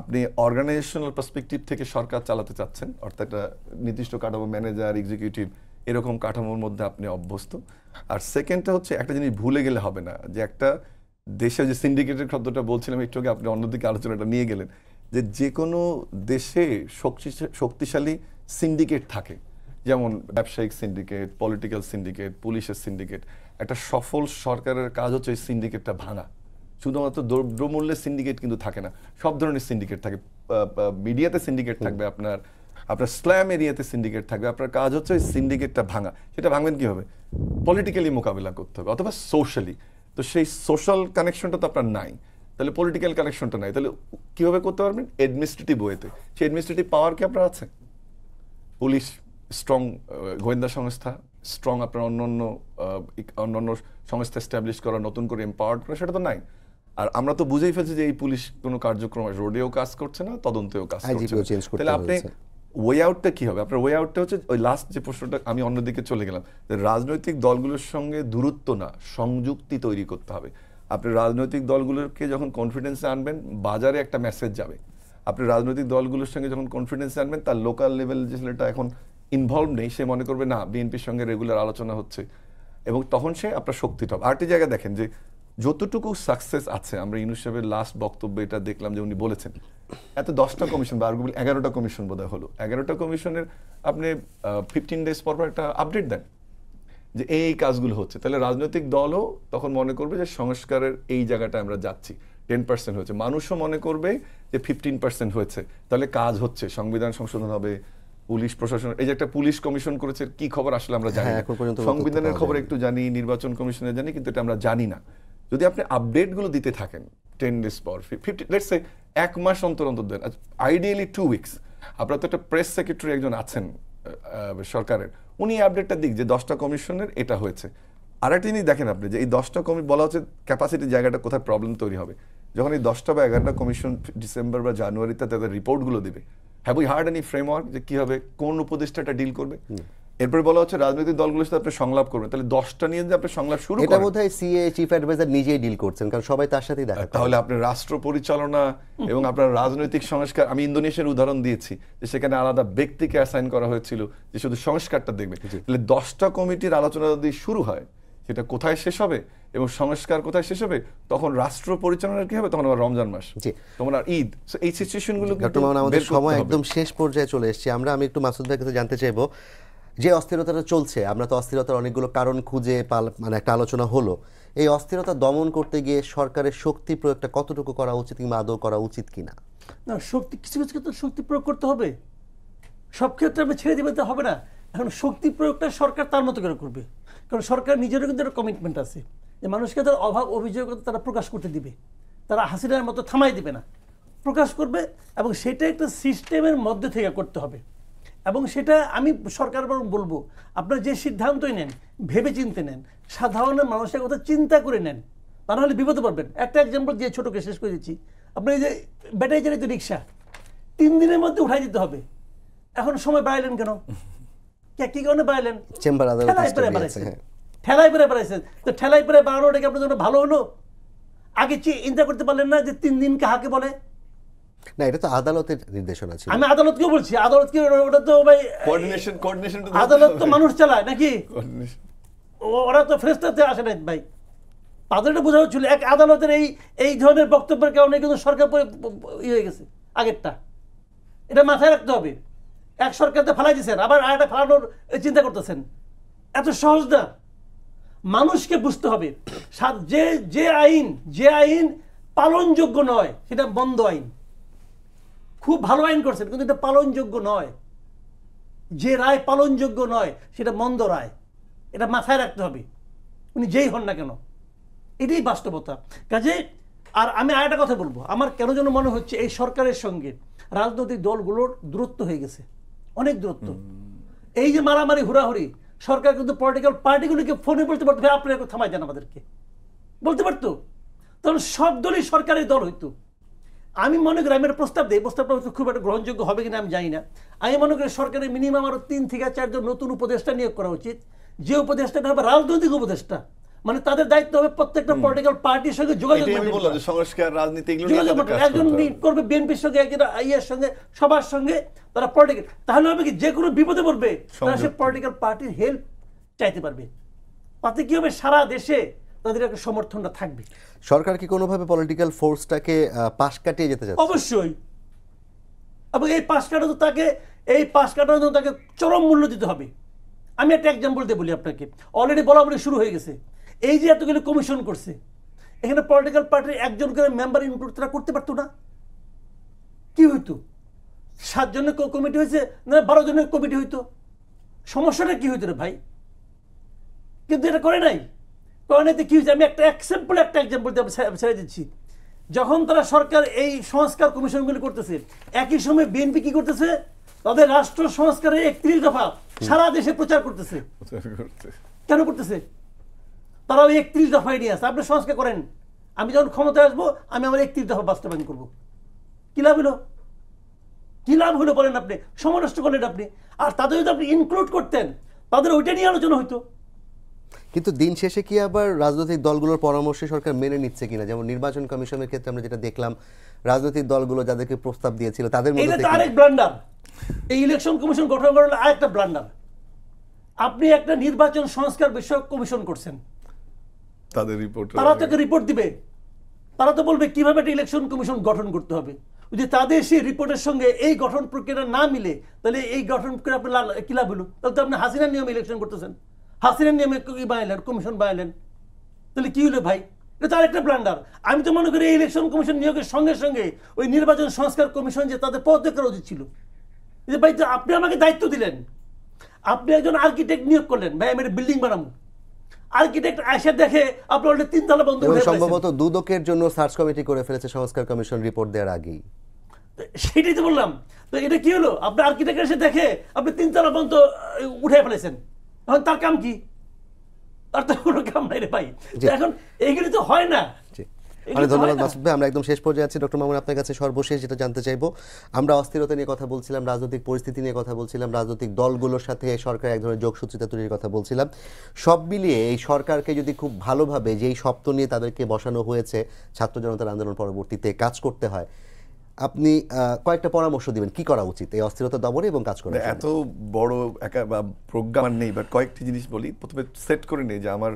আপনি অর্গানাইজেশনাল পার্সপেক্টিভ থেকে সরকার চালাতে চাচ্ছেন, অর্থাৎ একটা নির্দিষ্ট কাঠামো, ম্যানেজার, এক্সিকিউটিভ, এরকম কাঠামোর মধ্যে আপনি অভ্যস্ত। আর সেকেন্ডটা হচ্ছে, একটা জিনিস ভুলে গেলে হবে না, যে একটা দেশে যে সিন্ডিকেটের শব্দটা বলছিলাম একটু আগে, আপনি অন্যদিকে আলোচনাটা নিয়ে গেলেন, যে কোনো দেশে শক্তিশালী সিন্ডিকেট থাকে, যেমন ব্যবসায়িক সিন্ডিকেট, পলিটিক্যাল সিন্ডিকেট, পুলিশের সিন্ডিকেট। একটা সফল সরকারের কাজ হচ্ছে এই সিন্ডিকেটটা ভাঙা। শুধুমাত্র দ্রব্যমূল্যের সিন্ডিকেট কিন্তু থাকে না, সব ধরনের সিন্ডিকেট থাকে। মিডিয়াতে সিন্ডিকেট থাকবে, আপনার স্ল্যাম এরিয়াতে সিন্ডিকেট থাকবে। আপনার কাজ হচ্ছে ওই সিন্ডিকেটটা ভাঙা। সেটা ভাঙবেন কীভাবে? পলিটিক্যালি মোকাবিলা করতে হবে, অথবা সোশ্যালি। তো সেই সোশ্যাল কানেকশনটা তো আপনার নাই, তাহলে পলিটিক্যাল কানেকশনটা নাই, তাহলে কীভাবে করতে পারবেন? অ্যাডমিনিস্ট্রেটিভ ওয়েতে। সেই অ্যাডমিনিস্ট্রেটিভ পাওয়ার কি আপনার আছে? পুলিশ স্ট্রং, গোয়েন্দা সংস্থা স্ট্রং, আপনার অন্যান্য সংস্থা এস্টাবলিশ করা, নতুন করে এম্পাওয়ার্ড করা, সেটা তো নাই। আর আমরা তো বুঝেই ফেলছি যে এই পুলিশ কোনো কার্যক্রম রোডেও কাজ করছে না, তদন্তেও কাজ করছে না। তাহলে আপনি ওয়ে আউটটা কি হবে? আপনার ওয়ে আউটটা হচ্ছে ওই লাস্ট যে প্রশ্নটা, আমি অন্যদিকে চলে গেলাম, যে রাজনৈতিক দলগুলোর সঙ্গে দূরত্ব না, সংযুক্তি তৈরি করতে হবে। আপনি রাজনৈতিক দলগুলোকে যখন কনফিডেন্সে আনবেন, বাজারে একটা মেসেজ যাবে। আপনি রাজনৈতিক দলগুলোর সঙ্গে যখন কনফিডেন্সে আনবেন, তার লোকাল লেভেল যে ছেলেটা এখন ইনভলভ নেই, সে মনে করবে না বিএনপির সঙ্গে রেগুলার আলোচনা হচ্ছে, এবং তখন সে আপনার শক্তিটা হবে। আরেকটি জায়গায় দেখেন, যে যতটুকু সাকসেস আছে, আমরা ইউনূস সাহেবের লাস্ট বক্তব্যে এটা দেখলাম, যে উনি বলেছেন এত 10টা কমিশন বা আর্গুমেন্ট 11টা কমিশন বোধহয় হলো, 11টা কমিশনের আপনি 15 ডেজ পর একটা আপডেট দেন যে এই কাজগুলো হচ্ছে। তাহলে রাজনৈতিক দলও তখন মনে করবে যে সংস্কারের এই জায়গাটা আমরা যাচ্ছি, 10% হয়েছে। মানুষও মনে করবে যে 15% হয়েছে, তাহলে কাজ হচ্ছে, সংবিধান সংশোধন হবে, পুলিশ প্রশাসন, এই যে একটা পুলিশ কমিশন করেছে, কি খবর আসলে আমরা জানি না। সংবিধানের খবর একটু জানি, নির্বাচন কমিশনের জানি, কিন্তু এটা আমরা জানি না। যদি আপনি আপডেটগুলো দিতে থাকেন 10 ডেজ পর, 50, লেটস সে 1 মাস অন্তর অন্তর দেন, আইডিয়ালি 2 উইকস। আপনার তো একটা প্রেস সেক্রেটারি একজন আছেন সরকারের, উনি আপডেটটা দিক যে 10টা কমিশনের এটা হয়েছে। আরেকটা জিনিস দেখেন আপনি, যে এই 10টা বলা হচ্ছে ক্যাপাসিটি জায়গাটা কোথায় প্রবলেম তৈরি হবে, যখন এই 10টা বা 11টা কমিশন ডিসেম্বর বা জানুয়ারিতে তাদের রিপোর্টগুলো দিবে, have we heard any framework যে কি হবে, কোন উপদেষ্টাটা ডিল করবে? এরপরে বলা হচ্ছে রাজনৈতিক দলগুলোর সাথে আপনি সংলাপ করবেন, তাহলে 10টা নিয়ে যে আপনি সংলাপ শুরু করেন, এটা বোধহয় সিএ চিফ অ্যাডভাইজার নিজেই ডিল করছেন, কারণ সবাই তার সাথেই দেখা। তাহলে আপনি রাষ্ট্র পরিচালনা এবং আপনার রাজনৈতিক সংস্কার, আমি ইন্দোনেশিয়ার উদাহরণ দিয়েছি, যে সেখানে আলাদা ব্যক্তিকে অ্যাসাইন করা হয়েছিল যে শুধু সংস্কারটা দেখবে। তাহলে 10টা কমিটির আলোচনা যদি শুরু হয়, সেটা কোথায় শেষ হবে এবং সংস্কার কোথায় শেষ হবে, তখন রাষ্ট্র পরিচালনার কি হবে? তখন আবার রমজান মাস, তখন আর ঈদ। এই সিচুয়েশনগুলো আমাদের সময় একদম শেষ পর্যায়ে চলে এসেছি। আমি একটু মাসুদ ভাইয়ের কাছে জানতে চাইবো, যে অস্থিরতাটা চলছে, আমরা তো অস্থিরতার অনেকগুলো কারণ খুঁজে মানে একটা আলোচনা হলো, এই অস্থিরতা দমন করতে গিয়ে সরকারের শক্তি প্রয়োগটা কতটুকু করা উচিত, কিংবা আদৌ করা উচিত কিনা? না, শক্তি কিছু কিছু ক্ষেত্রে শক্তি প্রয়োগ করতে হবে, সব ক্ষেত্রে আমি ছেড়ে দিতে হবে না। এখন শক্তি প্রয়োগটা সরকার তার মতো করে করবে, কারণ সরকার নিজেরও কিন্তু একটা কমিটমেন্ট আছে যে মানুষকে তার অভাব অভিযোগ তারা প্রকাশ করতে দিবে, তারা হাসিনার মতো থামাই দিবে না, প্রকাশ করবে, এবং সেটা একটা সিস্টেমের মধ্যে থেকে করতে হবে। এবং সেটা আমি সরকার বলবো, আপনারা যে সিদ্ধান্তই নেন ভেবে চিনতে নেন, সাধারণ মানুষের কথা চিন্তা করে নেন, তা নাহলে বিপদে পড়বেন। একটা এক্সাম্পল যে ছোটকে শেষ করে দিচ্ছি, আপনি এই যে ব্যাটারি চালিত রিক্সা 3 দিনের মধ্যে উঠাই দিতে হবে, এখন সময় বাড়াইলেন কেন? কি কারণে বাড়াইলেন? চেম্বার ঠেলাই পেরে বাড়াইছেন, তো ঠেলাই পেরে বাড়ানোটা কি আপনার জন্য ভালো হলো? আগে চিন্তা করতে পারলেন না যে 3 দিন কাহাকে বলে? না, এটা তো আদালতের নির্দেশনা ছিল। আমি আদালতকেও বলছি, আদালত কি ওটা তো ভাই কোঅর্ডিনেশন, আদালত তো মানুষ চালায় নাকি? ওরা তো ফেরেশতাতে আসে না ভাই। তাদেরটা বোঝা হচ্ছিল এক আদালতের এই ধরনের বক্তব্যের কারণে কিন্তু সরকার হয়ে গেছে আগেরটা, এটা মাথায় রাখতে হবে। এক সরকারতে ফেলাই দিচ্ছেন, আবার আরেকটা ফেলানোর চিন্তা করতেছেন, এত সহজ না। মানুষকে বুঝতে হবে যে আইন পালনযোগ্য নয়, সেটা বন্ধ আইন। খুব ভালো আইন করছেন, কিন্তু এটা পালনযোগ্য নয়। যে রায় পালনযোগ্য নয় সেটা মন্দ রায়, এটা মাথায় রাখতে হবে, উনি যেই হন না কেন। এটাই বাস্তবতা। কাজে আর আমি আরেকটা কথা বলবো, আমার কেন যেন মনে হচ্ছে এই সরকারের সঙ্গে রাজনৈতিক দলগুলোর দূরত্ব হয়ে গেছে, অনেক দূরত্ব। এই যে মারামারি হুড়াহুড়ি, সরকার কিন্তু পলিটিক্যাল পার্টিগুলিকে ফোনে বলতে পারতো, ভাই আপনি একটু থামাই দেন, আমাদেরকে বলতে পারতো, তখন সব দলই সরকারের দল হইতো। আমি মনে করি, আমি একটা প্রস্তাব দিই, প্রস্তাবটা হয়তো খুব একটা গ্রহণযোগ্য হবে কিনা আমি জানি না। আমি মনে করি সরকারের মিনিমাম আরো 3 থেকে 4 জন নতুন উপদেষ্টা নিয়োগ করা উচিত, যে উপদেষ্টাটা হবে রাজনৈতিক উপদেষ্টা। মানে তাদের দায়িত্ব হবে প্রত্যেকটা পলিটিক্যাল পার্টির সঙ্গে যোগাযোগ, সংস্কার রাজনীতি একজন করবে বিএনপির সঙ্গে, একজন আইএর সঙ্গে, সবার সঙ্গে তারা পলিটিক্যাল। তাহলে হবে কি, যে কোনো বিপদে পড়বে তারা সে পলিটিক্যাল পার্টির হেল্প চাইতে পারবে। তাতে কি হবে, সারা দেশে তাদের একটা সমর্থনটা থাকবে। সরকার কি কোনোভাবে পলিটিক্যাল ফোর্সটাকে পাশ কাটিয়ে যেতে চাচ্ছে? অবশ্যই। এবং এই পাশ কাটানো তাকে, এই পাশ কাটানোর জন্য তাকে চরম মূল্য দিতে হবে। আমি একটা এক্সাম্পল দিয়ে বলি আপনাকে, অলরেডি বলাবলি শুরু হয়ে গেছে। এই যে এতগুলো কমিশন করছে, এখানে পলিটিক্যাল পার্টির একজন করে মেম্বার ইনক্লুড তারা করতে পারতো না? কি হইতো? 7 জনের কমিটি হয়েছে না 12 জনের কমিটি হইতো, সমস্যাটা কি হইতো রে ভাই? কিন্তু এটা করে নাই। কি হয়েছে, আমি একটা এক্সাম্পল দিয়ে ছেড়ে দিচ্ছি। যখন তারা সরকার এই সংস্কার কমিশনগুলি করতেছে, একই সময় বিএনপি কি করতেছে, তাদের রাষ্ট্র সংস্কারের 31 দফা সারা দেশে প্রচার করতেছে। কেন করতেছে? তারা ওই 31 দফায় নিয়ে আসে, আপনি সংস্কার করেন, আমি যখন ক্ষমতায় আসবো আমি আমার 31 দফা বাস্তবায়ন করবো। কি লাভ হলো? কি লাভ হলো বলেন আপনি? সময় নষ্ট করলেন আপনি। আর তাদের যদি আপনি ইনক্লুড করতেন, তাদের ওইটা নিয়ে আলোচনা হইতো। কিন্তু দিন শেষে কি আবার রাজনৈতিক দলগুলোর পরামর্শ সরকার মেনে নিচ্ছে কিনা? যেমন নির্বাচন কমিশনের ক্ষেত্রে আমরা যেটা দেখলাম, রাজনৈতিক দলগুলো যাদেরকে প্রস্তাব দিয়েছিল তাদের মধ্যে এটা আরেক ব্লান্ডার। এই ইলেকশন কমিশন গঠন করার আরেকটা ব্লান্ডার। আপনি একটা নির্বাচন সংস্কার বিষয়ক কমিশন করছেন, তাদের রিপোর্ট, তারা তাকে রিপোর্ট দিবে, তারা তো বলবে কিভাবে একটা ইলেকশন কমিশন গঠন করতে হবে। যদি তাদের সেই রিপোর্টের সঙ্গে এই গঠন প্রক্রিয়া না মিলে, তাহলে এই গঠন প্রক্রিয়া আপনার কি লাভ হলো? তাহলে তো আপনি হাসিনার নিয়মে ইলেকশন করতেছেন, হাসিনার নিয়মে কি বানাইলেন, কমিশন বানাইলেন, তাহলে কি হলো ভাই? এটা আরেকটা ব্লান্ডার। আমি তো মনে করি এই ইলেকশন কমিশন নিয়োগের সঙ্গে সঙ্গে ওই নির্বাচন সংস্কার কমিশন যে তাদের পদত্যাগ করা উচিত ছিল। যে ভাই আপনি আমাকে দায়িত্ব দিলেন, আপনি একজন আর্কিটেক্ট নিয়োগ করলেন, ভাই আমি একটা বিল্ডিং বানাবো, আর্কিটেক্ট এসে দেখে আপনার অলরেডি 3 তলা বন্ধ হয়ে গেছে। সম্ভবত দুদকের জন্য সার্চ কমিটি করে ফেলেছে সংস্কার কমিশন রিপোর্ট দেওয়ার আগেই। সেটাই তো বললাম। তো এটা কি হলো, আপনি আর্কিটেক্ট এসে দেখে আপনি 3 তলা বন্ধ উঠে ফেলেছেন, এখন তার কাম কি? তার তো কোনো কাম নাই রে ভাই। এখন এইগুলি তো হয় না। অনেক ধন্যবাদ মাসুদ ভাই। আমরা একদম শেষ পর্যায়ে আছি। ডক্টর মামুন, আপনার কাছে সর্বশেষ যেটা জানতে চাইবো, আমরা অস্থিরতা নিয়ে কথা বলছিলাম, রাজনৈতিক পরিস্থিতি নিয়ে কথা বলছিলাম, রাজনৈতিক দলগুলোর সাথে সরকার এক ধরনের যোগসূত্রিতা তৈরির কথা বলছিলাম। সব মিলিয়ে এই সরকারকে যদি খুব ভালোভাবে যেই স্বপ্ন নিয়ে তাদেরকে বসানো হয়েছে ছাত্র জনতার আন্দোলন পরবর্তীতে কাজ করতে হয়, আপনি কয়েকটা পরামর্শ দিবেন কি করা উচিত এই অস্থিরতা দমনে এবং কাজ করা? এত বড় একা প্রোগ্রাম নেই, বাট কয়েকটি জিনিস বলি। প্রথমে সেট করে নেই যে আমার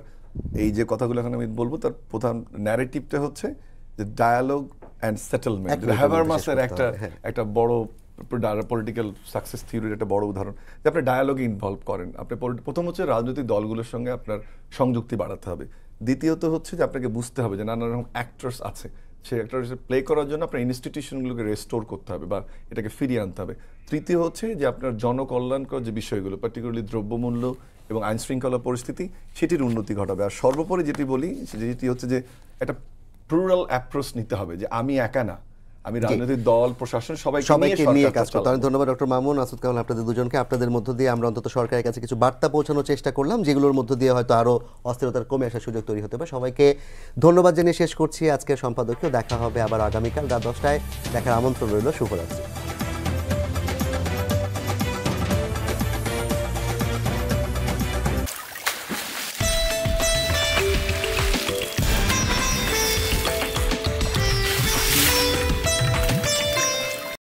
এই যে কথাগুলো এখন আমি বলবো তার প্রধান ন্যারেটিভটা হচ্ছে যে ডায়ালগ অ্যান্ড সেটেলমেন্ট। হ্যাভারমাসের একটা বড় পলিটিক্যাল সাকসেস থিওরির একটা বড় উদাহরণ, যে আপনি ডায়ালগে ইনভলভ করেন। আপনি প্রথম হচ্ছে রাজনৈতিক দলগুলোর সঙ্গে আপনার সংযুক্তি বাড়াতে হবে। দ্বিতীয়ত হচ্ছে যে আপনাকে বুঝতে হবে যে নানা রকম অ্যাক্টরস আছে, সেই অ্যাক্টরস প্লে করার জন্য আপনার ইনস্টিটিউশনগুলোকে রেস্টোর করতে হবে বা এটাকে ফিরিয়ে আনতে হবে। তৃতীয় হচ্ছে যে আপনার জনকল্যাণকর যে বিষয়গুলো, পার্টিকুলারলি দ্রব্যমূল্য এবং আইন শৃঙ্খলা পরিস্থিতি, সেটির উন্নতি ঘটাবে। আর সর্বোপরি যেটি বলি যেটি হচ্ছে যে একটা প্লুরাল অ্যাপ্রোচ নিতে হবে, যে আমি একা না, আমি রাজনৈতিক দল, প্রশাসন সবাইকে নিয়ে কাজ করতে হবে। ধন্যবাদ ডক্টর মামুন, মাসুদ কামাল, আপনাদের দুজনকে। আপনাদের মধ্য দিয়ে আমরা অন্তত সরকারের কাছে কিছু বার্তা পৌঁছানোর চেষ্টা করলাম, যেগুলোর মধ্য দিয়ে হয়তো আরো অস্থিরতার কমে আসার সুযোগ তৈরি হতে পারে। সবাইকে ধন্যবাদ জানিয়ে শেষ করছি আজকের সম্পাদকীয়। দেখা হবে আবার আগামীকাল রাত 10টায়। দেখার আমন্ত্রণ রইল। শুভরাত্রি।